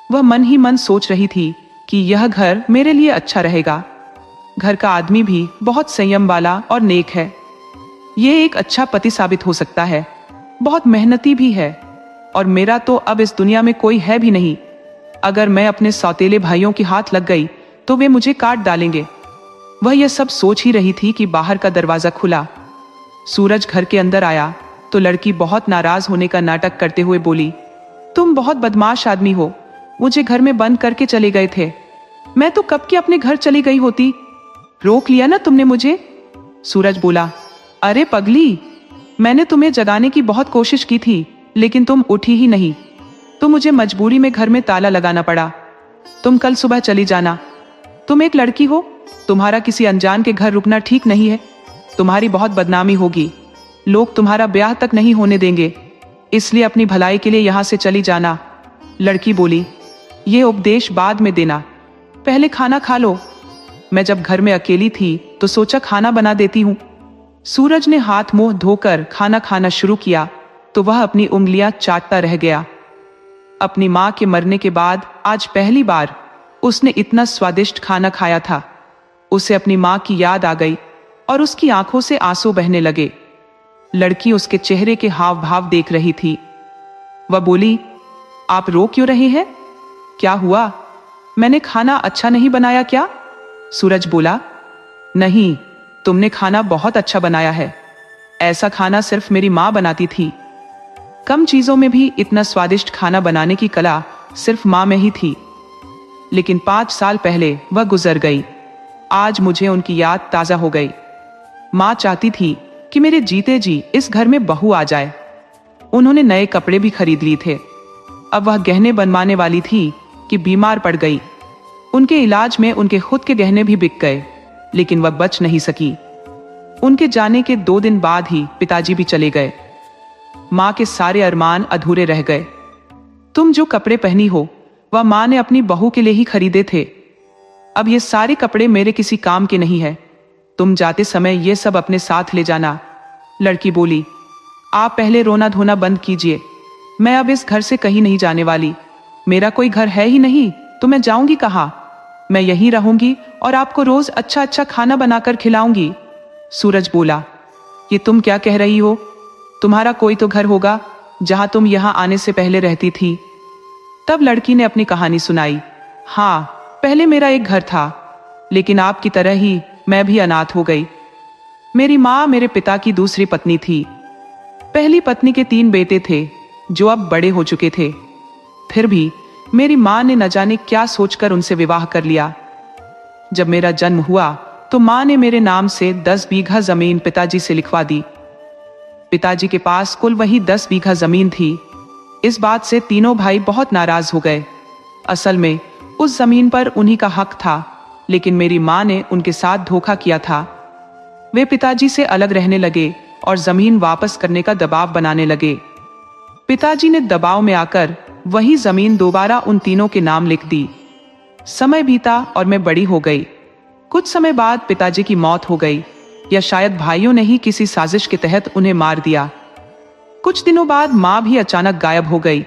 वह मन ही मन सोच रही थी कि यह घर मेरे लिए अच्छा रहेगा। घर का आदमी भी बहुत संयम वाला और नेक है। ये एक अच्छा पति साबित हो सकता है, बहुत मेहनती भी है, और मेरा तो अब इस दुनिया में कोई है भी नहीं। अगर मैं अपने सौतेले भाइयों के हाथ लग गई तो वे मुझे काट डालेंगे। वह यह सब सोच ही रही थी कि बाहर का दरवाजा खुला। सूरज घर के अंदर आया तो लड़की बहुत नाराज होने का नाटक करते हुए बोली, तुम बहुत बदमाश आदमी हो, मुझे घर में बंद करके चले गए थे। मैं तो कब की अपने घर चली गई होती, रोक लिया ना तुमने मुझे। सूरज बोला, अरे पगली, मैंने तुम्हें जगाने की बहुत कोशिश की थी लेकिन तुम उठी ही नहीं, तो मुझे मजबूरी में घर में ताला लगाना पड़ा। तुम कल सुबह चली जाना। तुम एक लड़की हो, तुम्हारा किसी अनजान के घर रुकना ठीक नहीं है। तुम्हारी बहुत बदनामी होगी, लोग तुम्हारा ब्याह तक नहीं होने देंगे, इसलिए अपनी भलाई के लिए यहां से चली जाना। लड़की बोली, ये उपदेश बाद में देना, पहले खाना खा लो। मैं जब घर में अकेली थी तो सोचा खाना बना देती हूँ। सूरज ने हाथ मुंह धोकर खाना खाना शुरू किया तो वह अपनी उंगलियां चाटता रह गया। अपनी मां के मरने के बाद आज पहली बार उसने इतना स्वादिष्ट खाना खाया था। उसे अपनी मां की याद आ गई और उसकी आंखों से आंसू बहने लगे। लड़की उसके चेहरे के हाव भाव देख रही थी। वह बोली, आप रो क्यों रहे हैं? क्या हुआ? मैंने खाना अच्छा नहीं बनाया क्या? सूरज बोला, नहीं, तुमने खाना बहुत अच्छा बनाया है। ऐसा खाना सिर्फ मेरी मां बनाती थी। कम चीजों में भी इतना स्वादिष्ट खाना बनाने की कला सिर्फ मां में ही थी। लेकिन 5 साल पहले वह गुजर गई। आज मुझे उनकी याद ताजा हो गई। मां चाहती थी कि मेरे जीते जी इस घर में बहू आ जाए। उन्होंने नए कपड़े भी खरीद लिए थे। अब वह गहने बनवाने वाली थी कि बीमार पड़ गई। उनके इलाज में उनके खुद के गहने भी बिक गए, लेकिन वह बच नहीं सकी। उनके जाने के 2 दिन बाद ही पिताजी भी चले गए। मां के सारे अरमान अधूरे रह गए। तुम जो कपड़े पहनी हो वह मां ने अपनी बहू के लिए ही खरीदे थे। अब ये सारे कपड़े मेरे किसी काम के नहीं है। तुम जाते समय ये सब अपने साथ ले जाना। लड़की बोली, आप पहले रोना धोना बंद कीजिए। मैं अब इस घर से कहीं नहीं जाने वाली। मेरा कोई घर है ही नहीं तो मैं जाऊंगी कहाँ? मैं यहीं रहूंगी और आपको रोज अच्छा अच्छा खाना बनाकर खिलाऊंगी। सूरज बोला, ये तुम क्या कह रही हो? तुम्हारा कोई तो घर होगा जहां तुम यहां आने से पहले रहती थी। तब लड़की ने अपनी कहानी सुनाई। हाँ, पहले मेरा एक घर था, लेकिन आपकी तरह ही मैं भी अनाथ हो गई। मेरी माँ मेरे पिता की दूसरी पत्नी थी। पहली पत्नी के 3 बेटे थे जो अब बड़े हो चुके थे। फिर भी मेरी माँ ने न जाने क्या सोचकर उनसे विवाह कर लिया। जब मेरा जन्म हुआ तो माँ ने मेरे नाम से 10 बीघा जमीन पिताजी से लिखवा दी। पिताजी के पास कुल वही 10 बीघा जमीन थी। इस बात से तीनों भाई बहुत नाराज हो गए। असल में उस जमीन पर उन्हीं का हक था, लेकिन मेरी माँ ने उनके साथ धोखा किया था। वे पिताजी से अलग रहने लगे और जमीन वापस करने का दबाव बनाने लगे। पिताजी ने दबाव में आकर वही जमीन दोबारा उन तीनों के नाम लिख दी। समय बीता और मैं बड़ी हो गई। कुछ समय बाद पिताजी की मौत हो गई, या शायद भाइयों ने ही किसी साजिश के तहत उन्हें मार दिया। कुछ दिनों बाद माँ भी अचानक गायब हो गई।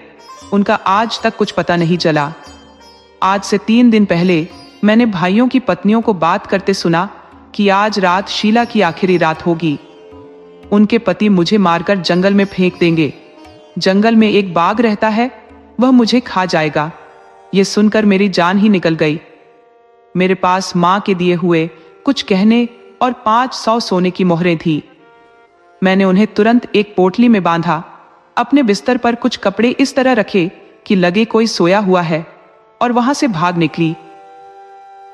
उनका आज तक कुछ पता नहीं चला। आज से 3 दिन पहले मैंने भाइयों की पत्नियों को बात करते सुना कि आज रात शीला की आखिरी रात होगी। उनके पति मुझे मारकर जंगल में फेंक देंगे। जंगल में एक बाघ रहता है, वह मुझे खा जाएगा। यह सुनकर मेरी जान ही निकल गई। मेरे पास मां के दिए हुए कुछ गहने और 500 सोने की मोहरें थी। मैंने उन्हें तुरंत एक पोटली में बांधा, अपने बिस्तर पर कुछ कपड़े इस तरह रखे कि लगे कोई सोया हुआ है, और वहां से भाग निकली।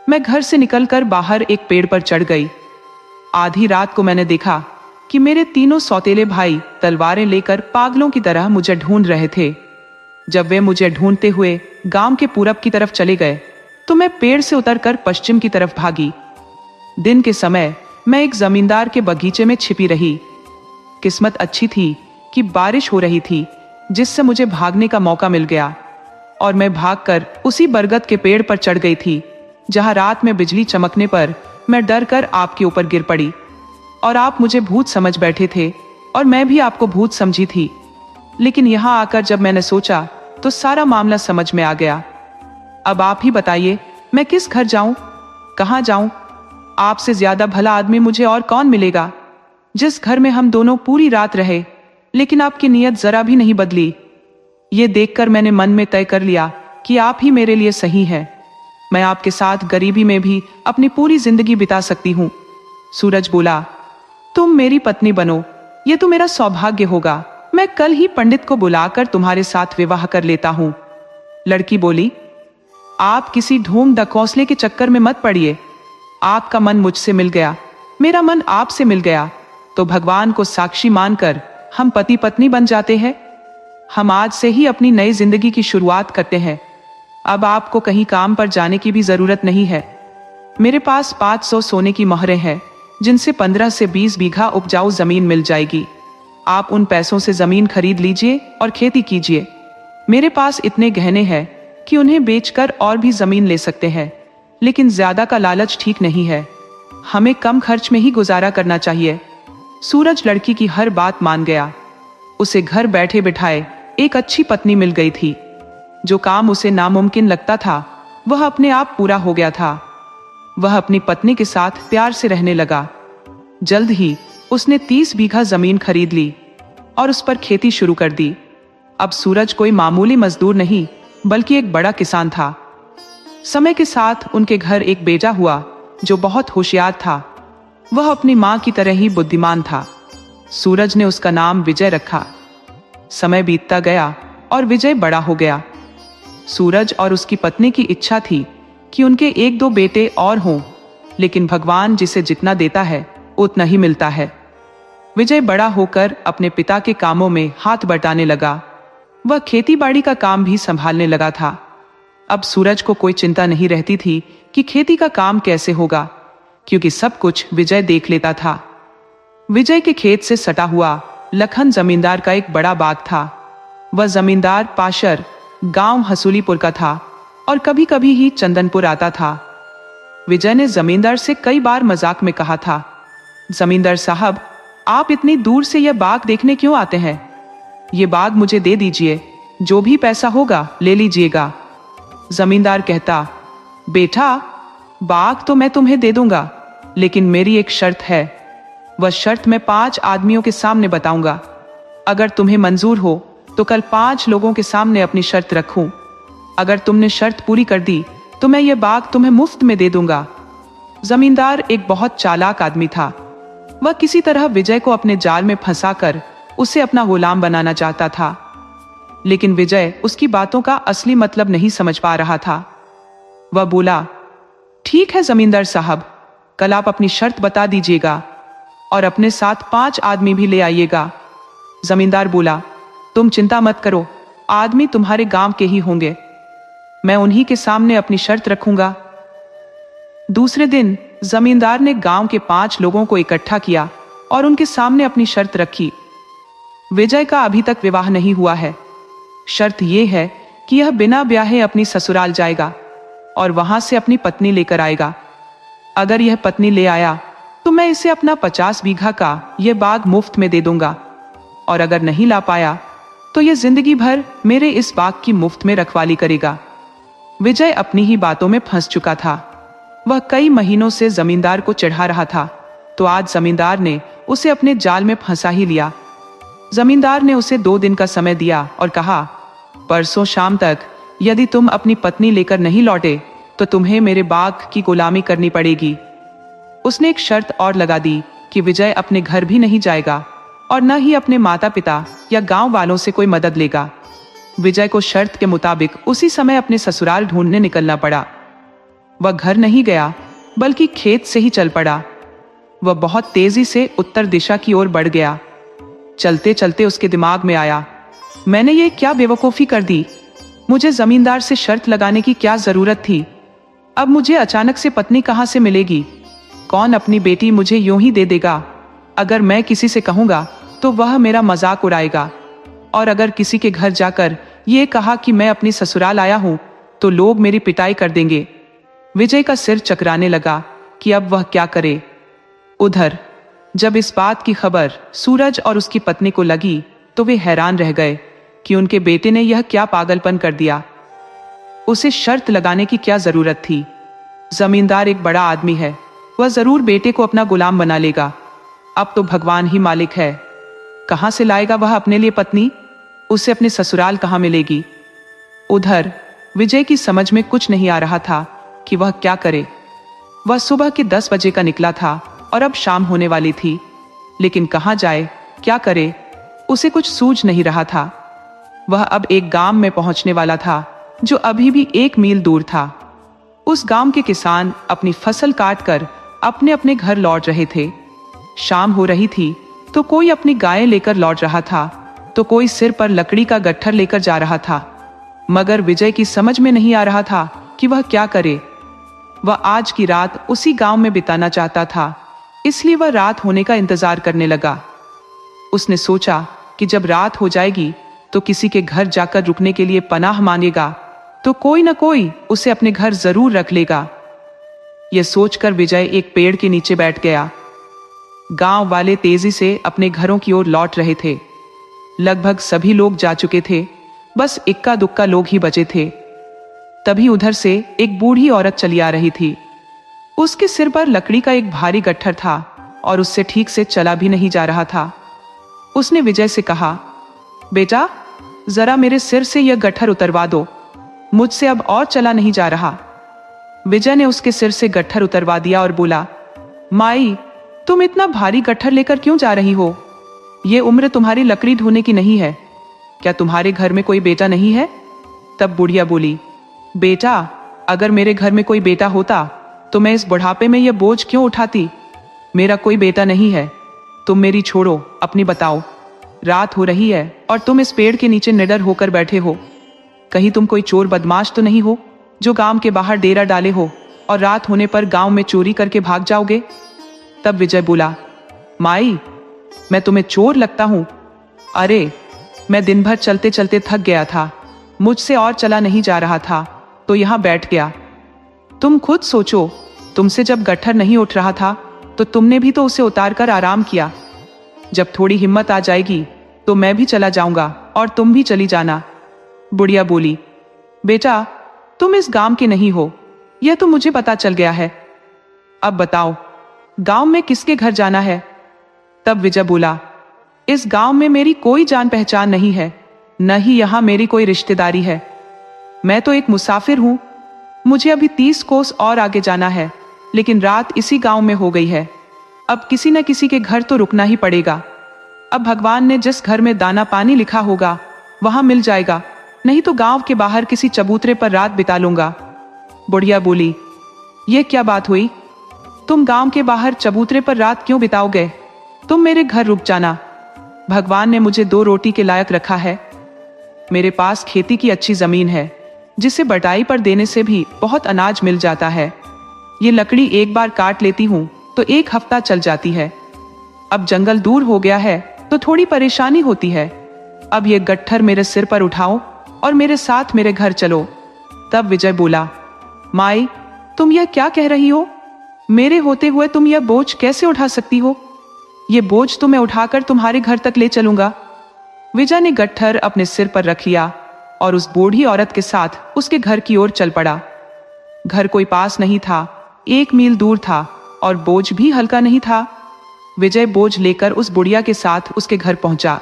मैं घर से निकलकर बाहर एक पेड़ पर चढ़ गई। आधी रात को मैंने देखा कि मेरे तीनों सौतेले भाई तलवारें लेकर पागलों की तरह मुझे ढूंढ रहे थे। जब वे मुझे ढूंढते हुए गांव के पूरब की तरफ चले गए तो मैं पेड़ से उतरकर पश्चिम की तरफ भागी। दिन के समय मैं एक जमींदार के बगीचे में छिपी रही। किस्मत अच्छी थी कि बारिश हो रही थी, जिससे मुझे भागने का मौका मिल गया, और मैं भागकर उसी बरगद के पेड़ पर चढ़ गई थी जहां रात में बिजली चमकने पर मैं डर कर आपके ऊपर गिर पड़ी, और आप मुझे भूत समझ बैठे थे और मैं भी आपको भूत समझी थी। लेकिन यहां आकर जब मैंने सोचा तो सारा मामला समझ में आ गया। अब आप ही बताइए, मैं किस घर जाऊं, कहां जाऊं? आपसे ज्यादा भला आदमी मुझे और कौन मिलेगा? जिस घर में हम दोनों पूरी रात रहे, लेकिन आपकी नीयत जरा भी नहीं बदली। ये देखकर मैंने मन में तय कर लिया कि आप ही मेरे लिए सही है। मैं आपके साथ गरीबी में भी अपनी पूरी जिंदगी बिता सकती हूँ। सूरज बोला, तुम मेरी पत्नी बनो, ये तो मेरा सौभाग्य होगा। मैं कल ही पंडित को बुलाकर तुम्हारे साथ विवाह कर लेता हूँ। लड़की बोली, आप किसी ढोंग डकौसले के चक्कर में मत पड़िए। आपका मन मुझसे मिल गया, मेरा मन आपसे मिल गया, तो भगवान को साक्षी मानकर हम पति पत्नी बन जाते हैं। हम आज से ही अपनी नई जिंदगी की शुरुआत करते हैं। अब आपको कहीं काम पर जाने की भी जरूरत नहीं है। मेरे पास 500 सोने की मोहरें हैं, जिनसे 15 से 20 बीघा उपजाऊ जमीन मिल जाएगी। आप उन पैसों से जमीन खरीद लीजिए और खेती कीजिए। मेरे पास इतने गहने हैं कि उन्हें बेचकर और भी जमीन ले सकते हैं, लेकिन ज्यादा का लालच ठीक नहीं है। हमें कम खर्च में ही गुजारा करना चाहिए। सूरज लड़की की हर बात मान गया। उसे घर बैठे बिठाए एक अच्छी पत्नी मिल गई थी। जो काम उसे नामुमकिन लगता था, वह अपने आप पूरा हो गया था। वह अपनी पत्नी के साथ प्यार से रहने लगा। जल्द ही उसने 30 बीघा जमीन खरीद ली और उस पर खेती शुरू कर दी। अब सूरज कोई मामूली मजदूर नहीं, बल्कि एक बड़ा किसान था। समय के साथ उनके घर एक बेटा हुआ जो बहुत होशियार था। वह अपनी मां की तरह ही बुद्धिमान था। सूरज ने उसका नाम विजय रखा। समय बीतता गया और विजय बड़ा हो गया। सूरज और उसकी पत्नी की इच्छा थी कि उनके 1-2 बेटे और हों, लेकिन भगवान जिसे जितना देता है उतना ही मिलता है। विजय बड़ा होकर अपने पिता के कामों में हाथ बटाने लगा। वह खेती बाड़ी का काम भी संभालने लगा था। अब सूरज को कोई चिंता नहीं रहती थी कि खेती का काम कैसे होगा, क्योंकि सब कुछ विजय देख लेता था। विजय के खेत से सटा हुआ लखन जमींदार का एक बड़ा बाग था। वह जमींदार पाशर गांव हसूलीपुर का था और कभी कभी ही चंदनपुर आता था। विजय ने जमींदार से कई बार मजाक में कहा था, जमींदार साहब, आप इतनी दूर से यह बाग देखने क्यों आते हैं? ये बाग मुझे दे दीजिए, जो भी पैसा होगा ले लीजिएगा। जमींदार कहता, बेटा, बाग तो मैं तुम्हें दे दूंगा, लेकिन मेरी एक शर्त है। वह शर्त मैं 5 आदमियों के सामने बताऊंगा। अगर तुम्हें मंजूर हो तो कल 5 लोगों के सामने अपनी शर्त रखूं। अगर तुमने शर्त पूरी कर दी तो मैं यह बाग तुम्हें मुफ्त में दे दूंगा। जमींदार एक बहुत चालाक आदमी था। वह किसी तरह विजय को अपने जाल में फंसाकर उसे अपना गुलाम बनाना चाहता था, लेकिन विजय उसकी बातों का असली मतलब नहीं समझ पा रहा था। वह बोला, ठीक है जमींदार साहब, कल आप अपनी शर्त बता दीजिएगा और अपने साथ 5 आदमी भी ले आइएगा। जमींदार बोला, तुम चिंता मत करो, आदमी तुम्हारे गांव के ही होंगे। मैं उन्हीं के सामने अपनी शर्त रखूंगा। दूसरे दिन जमींदार ने गांव के 5 लोगों को इकट्ठा किया और उनके सामने अपनी शर्त रखी। विजय का अभी तक विवाह नहीं हुआ है। शर्त यह है कि यह बिना ब्याहे अपनी ससुराल जाएगा और वहां से अपनी पत्नी लेकर आएगा। अगर यह पत्नी ले आया तो मैं इसे अपना 50 बीघा का यह बाग मुफ्त में दे दूंगा, और अगर नहीं ला पाया तो यह जिंदगी भर मेरे इस बाग की मुफ्त में रखवाली करेगा। विजय अपनी ही बातों में फंस चुका था। वह कई महीनों से जमींदार को चिढ़ा रहा था, तो आज जमींदार ने उसे अपने जाल में फंसा ही लिया। जमींदार ने उसे 2 दिन का समय दिया और कहा, परसों शाम तक यदि तुम अपनी पत्नी लेकर नहीं लौटे तो तुम्हें मेरे बाग की गुलामी करनी पड़ेगी। उसने एक शर्त और लगा दी कि विजय अपने घर भी नहीं जाएगा और न ही अपने माता पिता या गांव वालों से कोई मदद लेगा। विजय को शर्त के मुताबिक उसी समय अपने ससुराल ढूंढने निकलना पड़ा। वह घर नहीं गया, बल्कि खेत से ही चल पड़ा। वह बहुत तेजी से उत्तर दिशा की ओर बढ़ गया। चलते चलते उसके दिमाग में आया, मैंने ये क्या बेवकूफ़ी कर दी। मुझे जमींदार से शर्त लगाने की क्या जरूरत थी। अब मुझे अचानक से पत्नी कहाँ से मिलेगी? कौन अपनी बेटी मुझे यूं ही दे देगा? अगर मैं किसी से कहूंगा तो वह मेरा मजाक उड़ाएगा, और अगर किसी के घर जाकर ये कहा कि मैं अपनी ससुराल आया हूं तो लोग मेरी पिटाई कर देंगे। विजय का सिर चकराने लगा कि अब वह क्या करे। उधर जब इस बात की खबर सूरज और उसकी पत्नी को लगी तो वे हैरान रह गए कि उनके बेटे ने यह क्या पागलपन कर दिया। उसे शर्त लगाने की क्या जरूरत थी? जमींदार एक बड़ा आदमी है, वह जरूर बेटे को अपना गुलाम बना लेगा। अब तो भगवान ही मालिक है। कहां से लाएगा वह अपने लिए पत्नी? उसे अपने ससुराल कहां मिलेगी? उधर विजय की समझ में कुछ नहीं आ रहा था कि वह क्या करे। वह सुबह के 10 बजे का निकला था और अब शाम होने वाली थी, लेकिन कहाँ जाए, क्या करे, उसे कुछ सूझ नहीं रहा था। वह अब एक गांव में पहुंचने वाला था जो अभी भी 1 मील दूर था। उस गांव के किसान अपनी फसल काट कर अपने अपने घर लौट रहे थे। शाम हो रही थी तो कोई अपनी गायें लेकर लौट रहा था, तो कोई सिर पर लकड़ी का गट्ठर लेकर जा रहा था। मगर विजय की समझ में नहीं आ रहा था कि वह क्या करे। वह आज की रात उसी गांव में बिताना चाहता था, इसलिए वह रात होने का इंतजार करने लगा। उसने सोचा कि जब रात हो जाएगी तो किसी के घर जाकर रुकने के लिए पनाह मांगेगा, तो कोई न कोई उसे अपने घर जरूर रख लेगा। यह सोचकर विजय एक पेड़ के नीचे बैठ गया। गांव वाले तेजी से अपने घरों की ओर लौट रहे थे। लगभग सभी लोग जा चुके थे, बस इक्का दुक्का लोग ही बचे थे। तभी उधर से एक बूढ़ी औरत चली आ रही थी। उसके सिर पर लकड़ी का एक भारी गट्ठर था और उससे ठीक से चला भी नहीं जा रहा था। उसने विजय से कहा, बेटा, जरा मेरे सिर से यह गट्ठर उतरवा दो, मुझसे अब और चला नहीं जा रहा। विजय ने उसके सिर से गट्ठर उतरवा दिया और बोला, माई, तुम इतना भारी गट्ठर लेकर क्यों जा रही हो? ये उम्र तुम्हारी लकड़ी ढोने की नहीं है। क्या तुम्हारे घर में कोई बेटा नहीं है? तब बुढ़िया बोली, बेटा, अगर मेरे घर में कोई बेटा होता तो मैं इस बुढ़ापे में यह बोझ क्यों उठाती? मेरा कोई बेटा नहीं है। तुम मेरी छोड़ो, अपनी बताओ। रात हो रही है और तुम इस पेड़ के नीचे निडर होकर बैठे हो। कहीं तुम कोई चोर बदमाश तो नहीं हो जो गांव के बाहर डेरा डाले हो और रात होने पर गांव में चोरी करके भाग जाओगे? तब विजय बोला, माई, मैं तुम्हें चोर लगता हूं? अरे, मैं दिन भर चलते चलते थक गया था, मुझसे और चला नहीं जा रहा था, तो यहां बैठ गया। तुम खुद सोचो, तुमसे जब गट्ठर नहीं उठ रहा था तो तुमने भी तो उसे उतार कर आराम किया। जब थोड़ी हिम्मत आ जाएगी तो मैं भी चला जाऊंगा और तुम भी चली जाना। बुढ़िया बोली, बेटा, तुम इस गांव के नहीं हो, यह तो मुझे पता चल गया है। अब बताओ, गांव में किसके घर जाना है? तब विजय बोला, इस गांव में मेरी कोई जान पहचान नहीं है, न ही यहां मेरी कोई रिश्तेदारी है। मैं तो एक मुसाफिर हूं। मुझे अभी 30 कोस और आगे जाना है, लेकिन रात इसी गांव में हो गई है। अब किसी न किसी के घर तो रुकना ही पड़ेगा। अब भगवान ने जिस घर में दाना पानी लिखा होगा वहां मिल जाएगा, नहीं तो गांव के बाहर किसी चबूतरे पर रात बिता लूंगा। बुढ़िया बोली, यह क्या बात हुई? तुम गांव के बाहर चबूतरे पर रात क्यों बिताओगे? तुम मेरे घर रुक जाना। भगवान ने मुझे 2 रोटी के लायक रखा है। मेरे पास खेती की अच्छी जमीन है, जिसे बटाई पर देने से भी बहुत अनाज मिल जाता है। ये लकड़ी एक बार काट लेती हूँ तो 1 हफ्ता चल जाती है। अब जंगल दूर हो गया है तो थोड़ी परेशानी होती है। अब ये गट्ठर मेरे सिर पर उठाओ और मेरे साथ मेरे घर चलो। तब विजय बोला, माई, तुम यह क्या कह रही हो? मेरे होते हुए तुम यह बोझ कैसे उठा सकती हो? ये बोझ तो मैं उठाकर तुम्हारे घर तक ले चलूंगा। विजय ने गट्ठर अपने सिर पर रख लिया और उस बूढ़ी औरत के साथ उसके घर की ओर चल पड़ा। घर कोई पास नहीं था, 1 मील दूर था और बोझ भी हल्का नहीं था। विजय बोझ लेकर उस बुढ़िया के साथ उसके घर पहुंचा।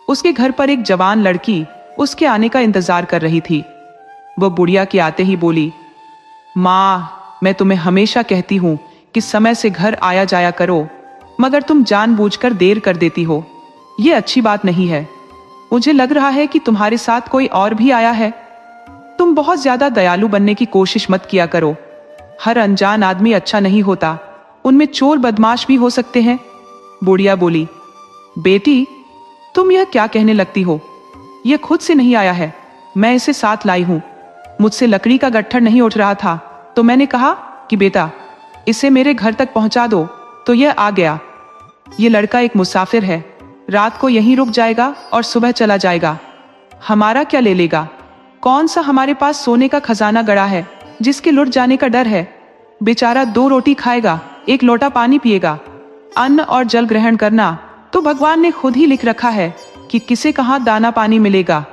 उसके घर पर एक जवान लड़की उसके आने का इंतजार कर रही थी। वह बुढ़िया के आते ही बोली, माँ, मैं तुम्हें हमेशा कहती हूं कि समय से घर आया जाया करो, मगर तुम जानबूझकर देर कर देती हो। यह अच्छी बात नहीं है। मुझे लग रहा है कि तुम्हारे साथ कोई और भी आया है। तुम बहुत ज्यादा दयालु बनने की कोशिश मत किया करो। हर अनजान आदमी अच्छा नहीं होता, उनमें चोर बदमाश भी हो सकते हैं। बुढ़िया बोली, बेटी, तुम यह क्या कहने लगती हो? यह खुद से नहीं आया है, मैं इसे साथ लाई हूं। मुझसे लकड़ी का गट्ठर नहीं उठ रहा था तो मैंने कहा कि बेटा, इसे मेरे घर तक पहुंचा दो, तो यह आ गया। यह लड़का एक मुसाफिर है, रात को यहीं रुक जाएगा और सुबह चला जाएगा। हमारा क्या ले लेगा? कौन सा हमारे पास सोने का खजाना गड़ा है जिसके लुट जाने का डर है? बेचारा 2 रोटी खाएगा, 1 लोटा पानी पिएगा। अन्न और जल ग्रहण करना तो भगवान ने खुद ही लिख रखा है कि किसे कहाँ दाना पानी मिलेगा।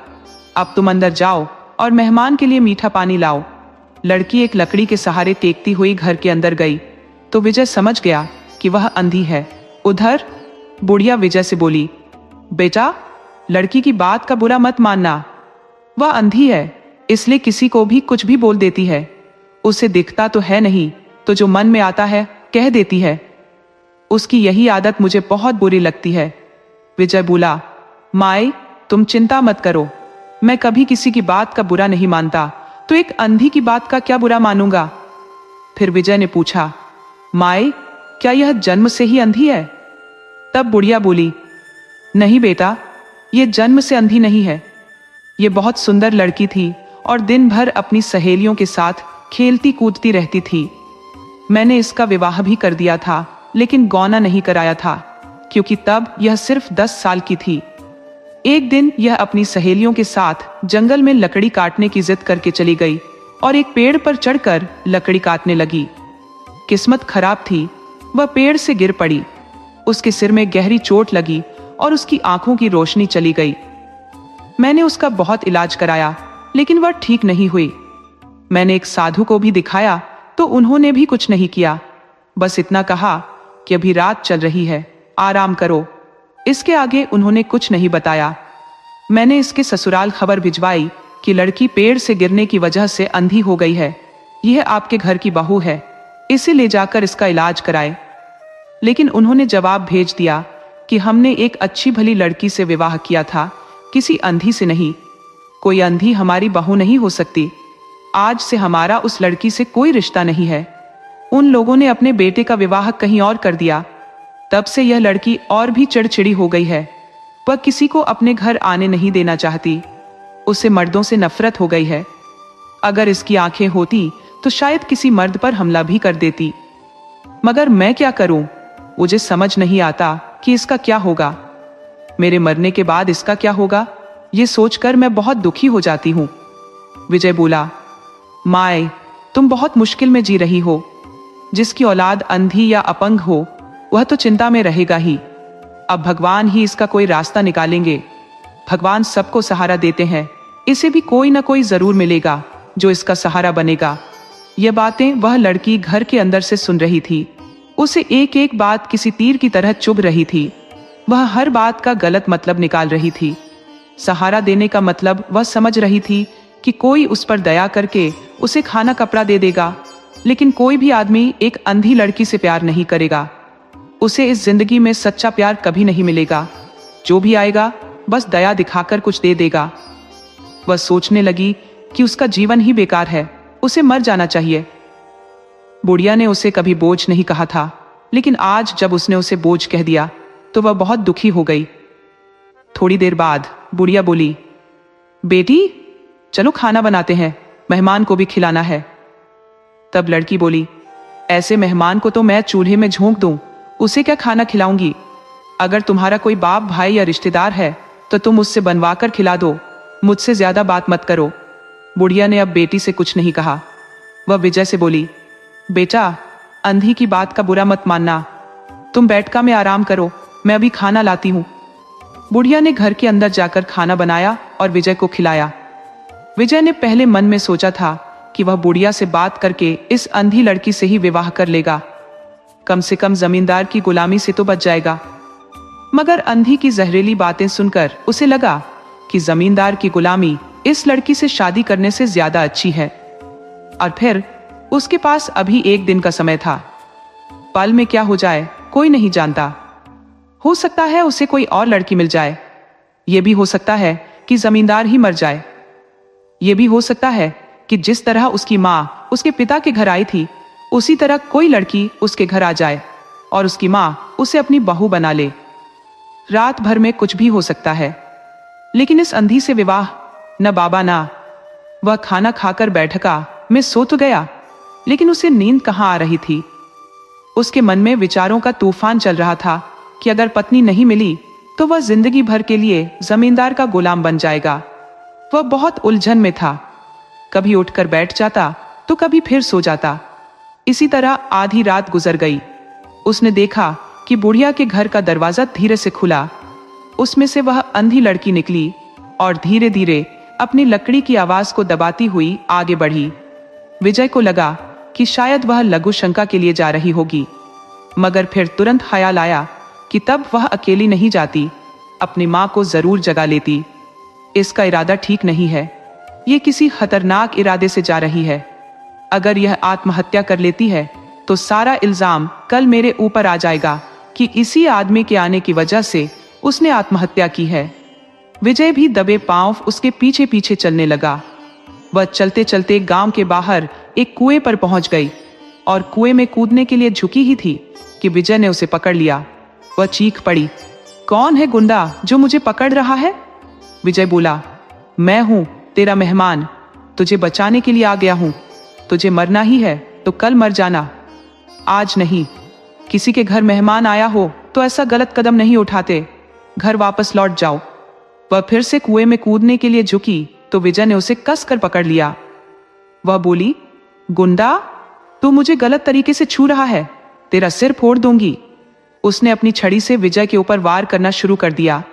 अब तुम अंदर जाओ और मेहमान के लिए मीठा पानी लाओ। लड़की एक लकड़ी के सहारे टेकती हुई घर के अंदर गई तो विजय समझ गया कि वह अंधी है। उधर बुढ़िया विजय से बोली, बेटा, लड़की की बात का बुरा मत मानना। वह अंधी है, इसलिए किसी को भी कुछ भी बोल देती है। उसे दिखता तो है नहीं, तो जो मन में आता है कह देती है। उसकी यही आदत मुझे बहुत बुरी लगती है। विजय बोला, माए तुम चिंता मत करो, मैं कभी किसी की बात का बुरा नहीं मानता, तो एक अंधी की बात का क्या बुरा मानूंगा। फिर विजय ने पूछा, माए क्या यह जन्म से ही अंधी है? तब बुढ़िया बोली, नहीं बेटा, ये जन्म से अंधी नहीं है। ये बहुत सुंदर लड़की थी और दिन भर अपनी सहेलियों के साथ खेलती कूदती रहती थी। मैंने इसका विवाह भी कर दिया था, लेकिन गौना नहीं कराया था, क्योंकि तब यह सिर्फ 10 साल की थी। एक दिन यह अपनी सहेलियों के साथ जंगल में लकड़ी काटने की जिद करके चली गई और एक पेड़ पर चढ़कर लकड़ी काटने लगी। किस्मत खराब थी, वह पेड़ से गिर पड़ी। उसके सिर में गहरी चोट लगी और उसकी आंखों की रोशनी चली गई। मैंने उसका बहुत इलाज कराया, लेकिन वह ठीक नहीं हुई। मैंने एक साधु को भी दिखाया, तो उन्होंने भी कुछ नहीं किया। बस इतना कहा कि अभी रात चल रही है, आराम करो। इसके आगे उन्होंने कुछ नहीं बताया। मैंने इसके ससुराल खबर भिजवाई कि लड़की पेड़ से गिरने की वजह से अंधी हो गई है, यह आपके घर की बहू है, इसे ले जाकर इसका इलाज कराए। लेकिन उन्होंने जवाब भेज दिया कि हमने एक अच्छी भली लड़की से विवाह किया था, किसी अंधी से नहीं। कोई अंधी हमारी बहू नहीं हो सकती। आज से हमारा उस लड़की से कोई रिश्ता नहीं है। उन लोगों ने अपने बेटे का विवाह कहीं और कर दिया। तब से यह लड़की और भी चिड़चिड़ी हो गई है। वह किसी को अपने घर आने नहीं देना चाहती। उसे मर्दों से नफरत हो गई है। अगर इसकी आंखें होती तो शायद किसी मर्द पर हमला भी कर देती। मगर मैं क्या करूं? मुझे समझ नहीं आता कि इसका क्या होगा। मेरे मरने के बाद इसका क्या होगा, ये सोचकर मैं बहुत दुखी हो जाती हूँ। विजय बोला, माए तुम बहुत मुश्किल में जी रही हो। जिसकी औलाद अंधी या अपंग हो वह तो चिंता में रहेगा ही। अब भगवान ही इसका कोई रास्ता निकालेंगे। भगवान सबको सहारा देते हैं, इसे भी कोई ना कोई जरूर मिलेगा जो इसका सहारा बनेगा। यह बातें वह लड़की घर के अंदर से सुन रही थी। उसे एक एक बात किसी तीर की तरह चुभ रही थी। वह हर बात का गलत मतलब निकाल रही थी। सहारा देने का मतलब वह समझ रही थी कि कोई उस पर दया करके उसे खाना कपड़ा दे देगा, लेकिन कोई भी आदमी एक अंधी लड़की से प्यार नहीं करेगा। उसे इस जिंदगी में सच्चा प्यार कभी नहीं मिलेगा। जो भी आएगा बस दया दिखाकर कुछ दे देगा। वह सोचने लगी कि उसका जीवन ही बेकार है, उसे मर जाना चाहिए। बुढ़िया ने उसे कभी बोझ नहीं कहा था, लेकिन आज जब उसने उसे बोझ कह दिया तो वह बहुत दुखी हो गई। थोड़ी देर बाद बुढ़िया बोली, बेटी चलो खाना बनाते हैं, मेहमान को भी खिलाना है। तब लड़की बोली, ऐसे मेहमान को तो मैं चूल्हे में झोंक दूं, उसे क्या खाना खिलाऊंगी। अगर तुम्हारा कोई बाप भाई या रिश्तेदार है तो तुम उससे बनवा कर खिला दो, मुझसे ज्यादा बात मत करो। बुढ़िया ने अब बेटी से कुछ नहीं कहा। वह विजय से बोली, बेटा अंधी की बात का बुरा मत मानना, तुम बैठका में आराम करो, मैं अभी खाना लाती हूँ। बुढ़िया ने घर के अंदर जाकर खाना बनाया और विजय को खिलाया। विजय ने पहले मन में सोचा था कि वह बुढ़िया से बात करके इस अंधी लड़की से ही विवाह कर लेगा, कम से कम जमींदार की गुलामी से तो बच जाएगा। मगर अंधी की जहरीली बातें सुनकर उसे लगा कि जमींदार की गुलामी इस लड़की से शादी करने से ज्यादा अच्छी है। और फिर उसके पास अभी एक दिन का समय था। पल में क्या हो जाए कोई नहीं जानता। हो सकता है उसे कोई और लड़की मिल जाए। यह भी हो सकता है कि जमींदार ही मर जाए। यह भी हो सकता है कि जिस तरह उसकी माँ उसके पिता के घर आई थी, उसी तरह कोई लड़की उसके घर आ जाए और उसकी माँ उसे अपनी बहू बना ले। रात भर में कुछ भी हो सकता है। लेकिन इस अंधी से विवाह न बाबा ना। वह खाना खाकर बैठका में सो तो गया, लेकिन उसे नींद कहाँ आ रही थी। उसके मन में विचारों का तूफान चल रहा था कि अगर पत्नी नहीं मिली तो वह जिंदगी भर के लिए जमींदार का गुलाम बन जाएगा। वह बहुत उलझन में था। कभी उठकर बैठ जाता तो कभी फिर सो जाता। इसी तरह आधी रात गुजर गई। उसने देखा कि बुढ़िया के घर का दरवाजा धीरे से खुला। उसमें से वह अंधी लड़की निकली और धीरे धीरे अपनी लकड़ी की आवाज को दबाती हुई आगे बढ़ी। विजय को लगा कि शायद वह लघु शंका के लिए जा रही होगी, मगर फिर तुरंत ख्याल आया कि तब वह अकेली नहीं जाती, अपनी माँ को जरूर जगा लेती। इसका इरादा ठीक नहीं है, ये किसी खतरनाक इरादे से जा रही है। अगर यह आत्महत्या कर लेती है तो सारा इल्जाम कल मेरे ऊपर आ जाएगा कि इसी आदमी के आने की वजह से उसने आत्महत्या की है। विजय भी दबे पांव उसके पीछे पीछे चलने लगा। वह चलते चलते गांव के बाहर एक कुएं पर पहुंच गई और कुएं में कूदने के लिए झुकी ही थी कि विजय ने उसे पकड़ लिया। वह चीख पड़ी, कौन है गुंडा जो मुझे पकड़ रहा है? विजय बोला, मैं हूं तेरा मेहमान, तुझे बचाने के लिए आ गया हूं। तुझे मरना ही है तो कल मर जाना, आज नहीं। किसी के घर मेहमान आया हो तो ऐसा गलत कदम नहीं उठाते, घर वापस लौट जाओ। वह फिर से कुएं में कूदने के लिए झुकी तो विजय ने उसे कसकर पकड़ लिया। वह बोली, गुंडा, तू मुझे गलत तरीके से छू रहा है, तेरा सिर फोड़ दूंगी। उसने अपनी छड़ी से विजय के ऊपर वार करना शुरू कर दिया।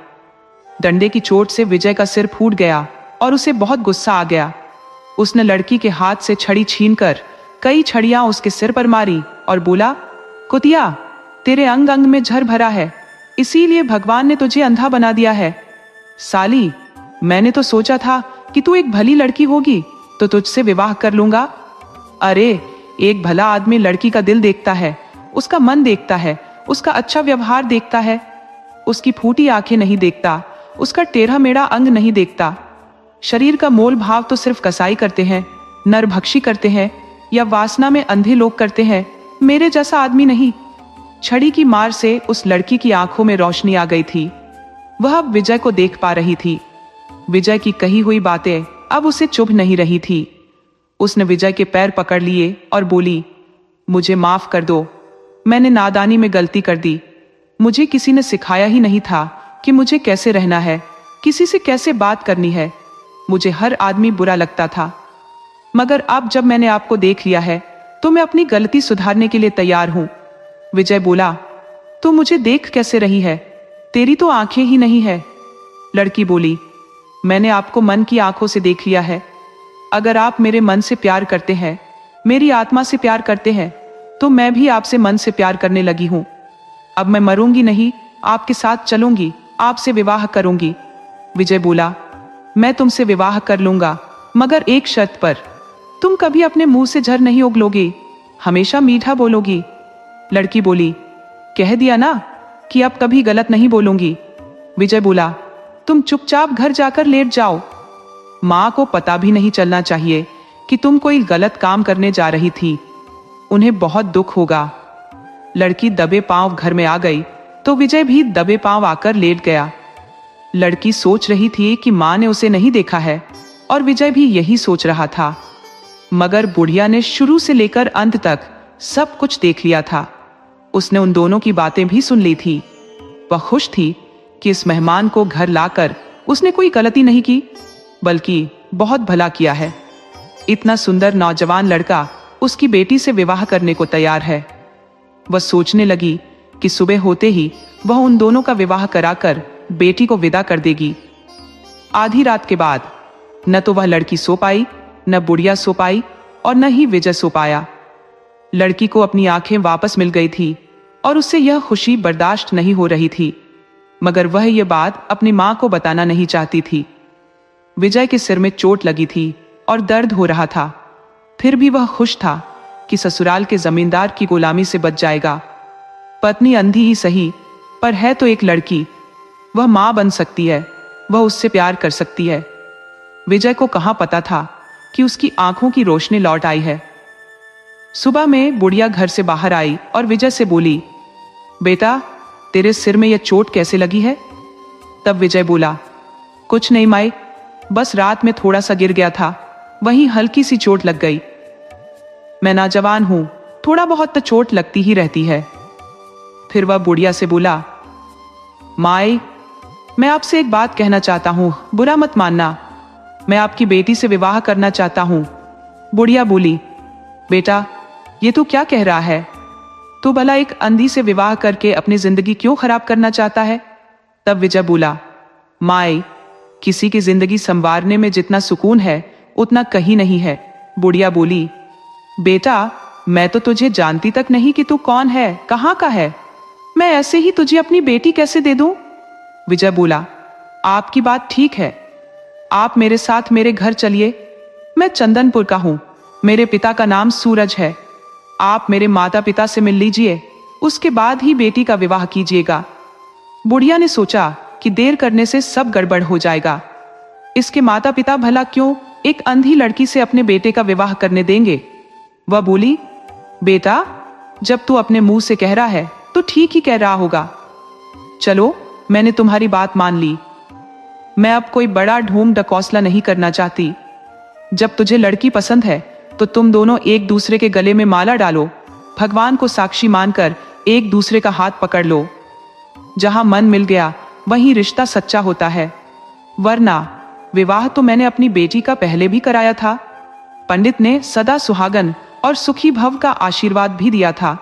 डंडे की चोट से विजय का सिर फूट गया और उसे बहुत गुस्सा आ गया। उसने लड़की के हाथ से छड़ी छीनकर कई छड़ियां उसके सिर पर मारी और बोला, कुतिया, तेरे अंग अंग में झर भरा है, इसीलिए भगवान ने तुझे अंधा बना दिया है। साली, मैंने तो सोचा था कि तू एक भली लड़की होगी तो तुझसे विवाह कर लूंगा। अरे, एक भला आदमी लड़की का दिल देखता है, उसका मन देखता है, उसका अच्छा व्यवहार देखता है, उसकी फूटी आंखें नहीं देखता, उसका टेढ़ा मेढ़ा अंग नहीं देखता। शरीर का मोल भाव तो सिर्फ कसाई करते हैं, नरभक्षी करते हैं या वासना में अंधे लोग करते हैं, मेरे जैसा आदमी नहीं। छड़ी की मार से उस लड़की की आंखों में रोशनी आ गई थी। वह अब विजय को देख पा रही थी। विजय की कही हुई बातें अब उसे चुभ नहीं रही थी। उसने विजय के पैर पकड़ लिए और बोली, मुझे माफ कर दो, मैंने नादानी में गलती कर दी। मुझे किसी ने सिखाया ही नहीं था कि मुझे कैसे रहना है, किसी से कैसे बात करनी है। मुझे हर आदमी बुरा लगता था, मगर अब जब मैंने आपको देख लिया है तो मैं अपनी गलती सुधारने के लिए तैयार हूं। विजय बोला, तू मुझे देख कैसे रही है, तेरी तो आंखें ही नहीं है। लड़की बोली, मैंने आपको मन की आंखों से देख लिया है। अगर आप मेरे मन से प्यार करते हैं, मेरी आत्मा से प्यार करते हैं, तो मैं भी आपसे मन से प्यार करने लगी हूं। अब मैं मरूंगी नहीं, आपके साथ चलूंगी, आपसे विवाह करूंगी। विजय बोला, मैं तुमसे विवाह कर लूंगा, मगर एक शर्त पर। तुम कभी अपने मुंह से झर नहीं उगलोगी, हमेशा मीठा बोलोगी। लड़की बोली, कह दिया ना कि अब कभी गलत नहीं बोलूंगी। विजय बोला, तुम चुपचाप घर जाकर लेट जाओ। मां को पता भी नहीं चलना चाहिए कि तुम कोई गलत काम करने जा रही थी, उन्हें बहुत दुख होगा। लड़की दबे पांव घर में आ गई तो विजय भी दबे पांव आकर लेट गया। लड़की सोच रही थी कि मां ने उसे नहीं देखा है और विजय भी यही सोच रहा था, मगर बुढ़िया ने शुरू से लेकर अंत तक सब कुछ देख लिया था। उसने उन दोनों की बातें भी सुन ली थी। वह खुश थी कि इस मेहमान को घर लाकर उसने कोई गलती नहीं की, बल्कि बहुत भला किया है। इतना सुंदर नौजवान लड़का उसकी बेटी से विवाह करने को तैयार है। वह सोचने लगी कि सुबह होते ही वह उन दोनों का विवाह कराकर बेटी को विदा कर देगी। आधी रात के बाद न तो वह लड़की सो पाई, न बुढ़िया सो पाई और न ही विजय सो पाया। लड़की को अपनी आंखें वापस मिल गई थी और उससे यह खुशी बर्दाश्त नहीं हो रही थी, मगर वह यह बात अपनी मां को बताना नहीं चाहती थी। विजय के सिर में चोट लगी थी और दर्द हो रहा था, फिर भी वह खुश था कि ससुराल के जमींदार की गुलामी से बच जाएगा। पत्नी अंधी ही सही, पर है तो एक लड़की, वह मां बन सकती है, वह उससे प्यार कर सकती है। विजय को कहां पता था कि उसकी आंखों की रोशनी लौट आई है। सुबह में बुढ़िया घर से बाहर आई और विजय से बोली, बेटा, तेरे सिर में यह चोट कैसे लगी है? तब विजय बोला, कुछ नहीं माई, बस रात में थोड़ा सा गिर गया था, वहीं हल्की सी चोट लग गई। मैं नौजवान हूं, थोड़ा बहुत तो चोट लगती ही रहती है। फिर वह बुढ़िया से बोला, माई, मैं आपसे एक बात कहना चाहता हूं, बुरा मत मानना, मैं आपकी बेटी से विवाह करना चाहता हूं। बुढ़िया बोली, बेटा, ये तू क्या कह रहा है? तू भला एक अंधी से विवाह करके अपनी जिंदगी क्यों खराब करना चाहता है? तब विजय बोला, माई, किसी की जिंदगी संवारने में जितना सुकून है उतना कहीं नहीं है। बुढ़िया बोली, बेटा, मैं तो तुझे जानती तक नहीं कि तू कौन है, कहां का है, मैं ऐसे ही तुझे अपनी बेटी कैसे दे दूं? विजय बोला, आपकी बात ठीक है, आप मेरे साथ मेरे घर चलिए, मैं चंदनपुर का हूं, मेरे पिता का नाम सूरज है। आप मेरे माता पिता से मिल लीजिए, उसके बाद ही बेटी का विवाह कीजिएगा। बुढ़िया ने सोचा कि देर करने से सब गड़बड़ हो जाएगा। इसके माता पिता भला क्यों एक अंधी लड़की से अपने बेटे का विवाह करने देंगे। वह बोली, बेटा, जब तू अपने मुंह से कह रहा है तो ठीक ही कह रहा होगा। चलो, मैंने तुम्हारी बात मान ली। मैं अब कोई बड़ा ढूंढ ढकोसला नहीं करना चाहती। जब तुझे लड़की पसंद है तो तुम दोनों एक दूसरे के गले में माला डालो, भगवान को साक्षी मानकर एक दूसरे का हाथ पकड़ लो। जहां मन मिल गया वहीं रिश्ता सच्चा होता है, वरना विवाह तो मैंने अपनी बेटी का पहले भी कराया था। पंडित ने सदा सुहागन और सुखी भव का आशीर्वाद भी दिया था,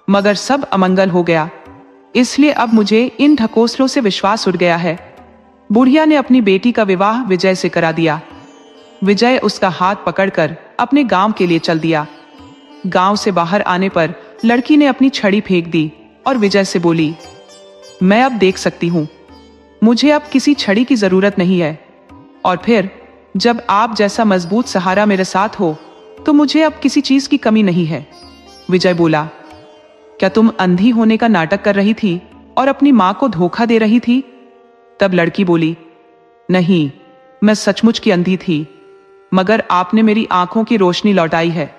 मगर सब अमंगल हो गया। इसलिए अब मुझे इन ढकोसलों से विश्वास उठ गया है। बुढ़िया ने अपनी बेटी का विवाह विजय से करा दिया। विजय उसका हाथ पकड़कर अपने गांव के लिए चल दिया। गांव से बाहर आने पर लड़की ने अपनी छड़ी फेंक दी और विजय से बोली, मैं अब देख सकती हूं, मुझे अब किसी छड़ी की जरूरत नहीं है। और फिर जब आप जैसा मजबूत सहारा मेरे साथ हो तो मुझे अब किसी चीज की कमी नहीं है। विजय बोला, क्या तुम अंधी होने का नाटक कर रही थी और अपनी मां को धोखा दे रही थी? तब लड़की बोली, नहीं, मैं सचमुच की अंधी थी, मगर आपने मेरी आंखों की रोशनी लौटाई है।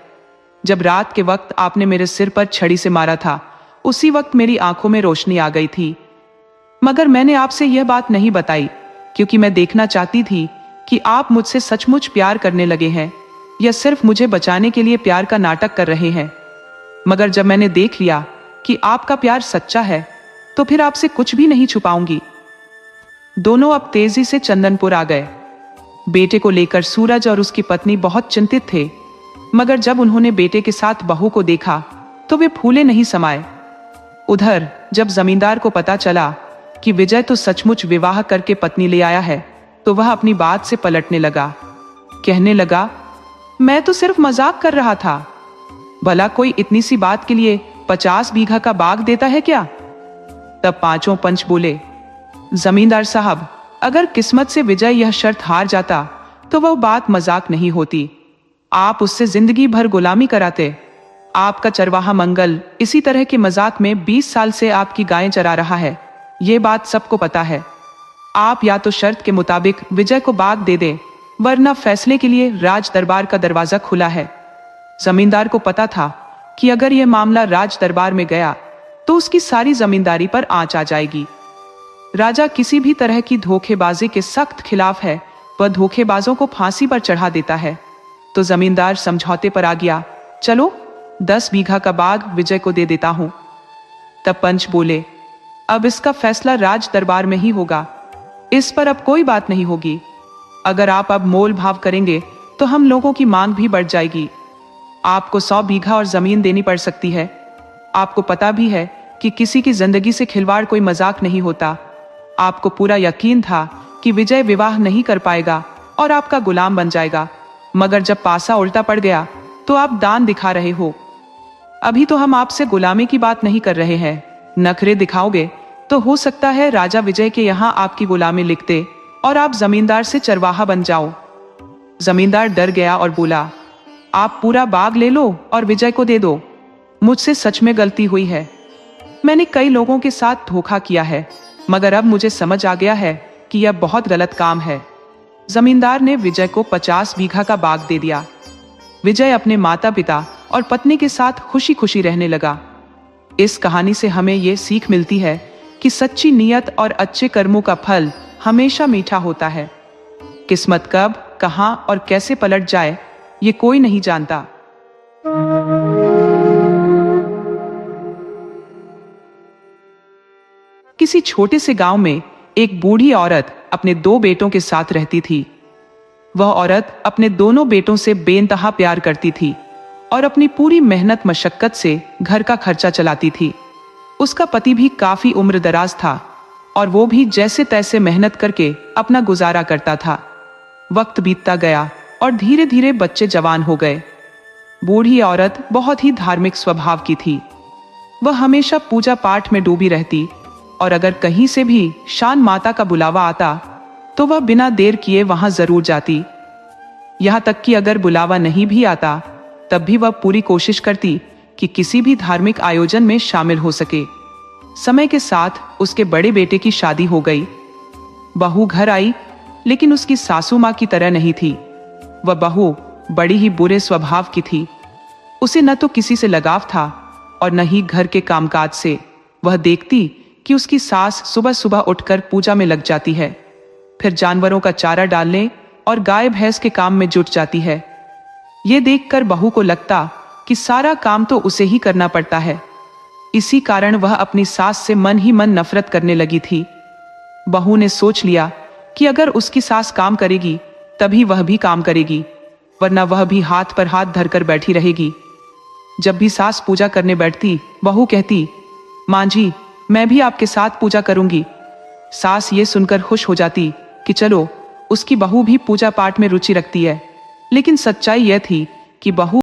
जब रात के वक्त आपने मेरे सिर पर छड़ी से मारा था, उसी वक्त मेरी आंखों में रोशनी आ गई थी। मगर मैंने आपसे यह बात नहीं बताई क्योंकि मैं देखना चाहती थी कि आप मुझसे सचमुच प्यार करने लगे हैं या सिर्फ मुझे बचाने के लिए प्यार का नाटक कर रहे हैं। मगर जब मैंने देख लिया कि आपका प्यार सच्चा है तो फिर आपसे कुछ भी नहीं छुपाऊंगी। दोनों अब तेजी से चंदनपुर आ गए। बेटे को लेकर सूरज और उसकी पत्नी बहुत चिंतित थे, मगर जब उन्होंने बेटे के साथ बहू को देखा तो वे फूले नहीं समाये। उधर जब जमींदार को पता चला कि विजय तो सचमुच विवाह करके पत्नी ले आया है तो वह अपनी बात से पलटने लगा। कहने लगा, मैं तो सिर्फ मजाक कर रहा था। भला कोई इतनी सी बात के लिए 50 बीघा का बाग देता है क्या? तब पांचों पंच बोले, जमींदार साहब, अगर किस्मत से विजय यह शर्त हार जाता तो वह बात मजाक नहीं होती। आप उससे जिंदगी भर गुलामी कराते। आपका चरवाहा मंगल इसी तरह के मजाक में 20 साल से आपकी गायें चरा रहा है, ये बात सबको पता है। आप या तो शर्त के मुताबिक विजय को बाग दे दे, वरना फैसले के लिए राज दरबार का दरवाजा खुला है। जमींदार को पता था कि अगर यह मामला राज दरबार में गया तो उसकी सारी जमींदारी पर आंच आ जाएगी। राजा किसी भी तरह की धोखेबाजी के सख्त खिलाफ है, वह धोखेबाजों को फांसी पर चढ़ा देता है। तो जमींदार समझौते पर आ गया, चलो 10 बीघा का बाग विजय को दे देता हूं। तब पंच बोले, अब इसका फैसला राज दरबार में ही होगा, इस पर अब कोई बात नहीं होगी। अगर आप अब मोल भाव करेंगे तो हम लोगों की मांग भी बढ़ जाएगी। आपको 100 बीघा और जमीन देनी पड़ सकती है। आपको पता भी है कि किसी की जिंदगी से खिलवाड़ कोई मजाक नहीं होता। आपको पूरा यकीन था कि विजय विवाह नहीं कर पाएगा और आपका गुलाम बन जाएगा, मगर जब पासा उल्टा पड़ गया तो आप दान दिखा रहे हो। अभी तो हम आपसे गुलामी की बात नहीं कर रहे हैं। नखरे दिखाओगे तो हो सकता है राजा विजय के यहाँ आपकी गुलामी लिख दे और आप जमींदार से चरवाहा बन जाओ। जमींदार डर गया और बोला, आप पूरा बाग ले लो और विजय को दे दो। मुझसे सच में गलती हुई है। मैंने कई लोगों के साथ धोखा किया है, मगर अब मुझे समझ आ गया है कि यह बहुत गलत काम है। जमींदार ने विजय को 50 बीघा का बाग दे दिया। विजय अपने माता पिता और पत्नी के साथ खुशी खुशी रहने लगा। इस कहानी से हमें ये सीख मिलती है कि सच्ची नीयत और अच्छे कर्मों का फल हमेशा मीठा होता है। किस्मत कब, कहां और कैसे पलट जाए ये कोई नहीं जानता। किसी छोटे से गांव में एक बूढ़ी औरत अपने 2 बेटों के साथ रहती थी। वह औरत अपने दोनों बेटों से बेइंतहा प्यार करती थी और अपनी पूरी मेहनत मशक्कत से घर का खर्चा चलाती थी। उसका पति भी काफी उम्रदराज था और वो भी जैसे तैसे मेहनत करके अपना गुजारा करता था। वक्त बीतता गया और धीरे धीरे बच्चे जवान हो गए। बूढ़ी औरत बहुत ही धार्मिक स्वभाव की थी। वह हमेशा पूजा पाठ में डूबी रहती और अगर कहीं से भी शान माता का बुलावा आता तो वह बिना देर किए वहां जरूर जाती। यहां तक कि अगर बुलावा नहीं भी आता तब भी वह पूरी कोशिश करती कि किसी भी धार्मिक आयोजन में शामिल हो सके। समय के साथ उसके बड़े बेटे की शादी हो गई। बहू घर आई, लेकिन उसकी सासू माँ की तरह नहीं थी। वह बहू बड़ी ही बुरे स्वभाव की थी। उसे न तो किसी से लगाव था और न ही घर के कामकाज से। वह देखती कि उसकी सास सुबह सुबह उठकर पूजा में लग जाती है, फिर जानवरों का चारा डालने और गाय भैंस के काम में जुट जाती है। ये देखकर बहू को लगता कि सारा काम तो उसे ही करना पड़ता है। इसी कारण वह अपनी सास से मन ही मन नफरत करने लगी थी। बहू ने सोच लिया कि अगर उसकी सास काम करेगी तभी वह भी काम करेगी, वरना वह भी हाथ पर हाथ धरकर बैठी रहेगी। जब भी सास पूजा करने बैठती, बहू कहती, मां जी, मैं भी आपके साथ पूजा करूंगी। सास ये सुनकर खुश हो जाती कि चलो, उसकी बहू भी पूजा पाठ में रुचि रखती है। लेकिन सच्चाई यह थी कि बहू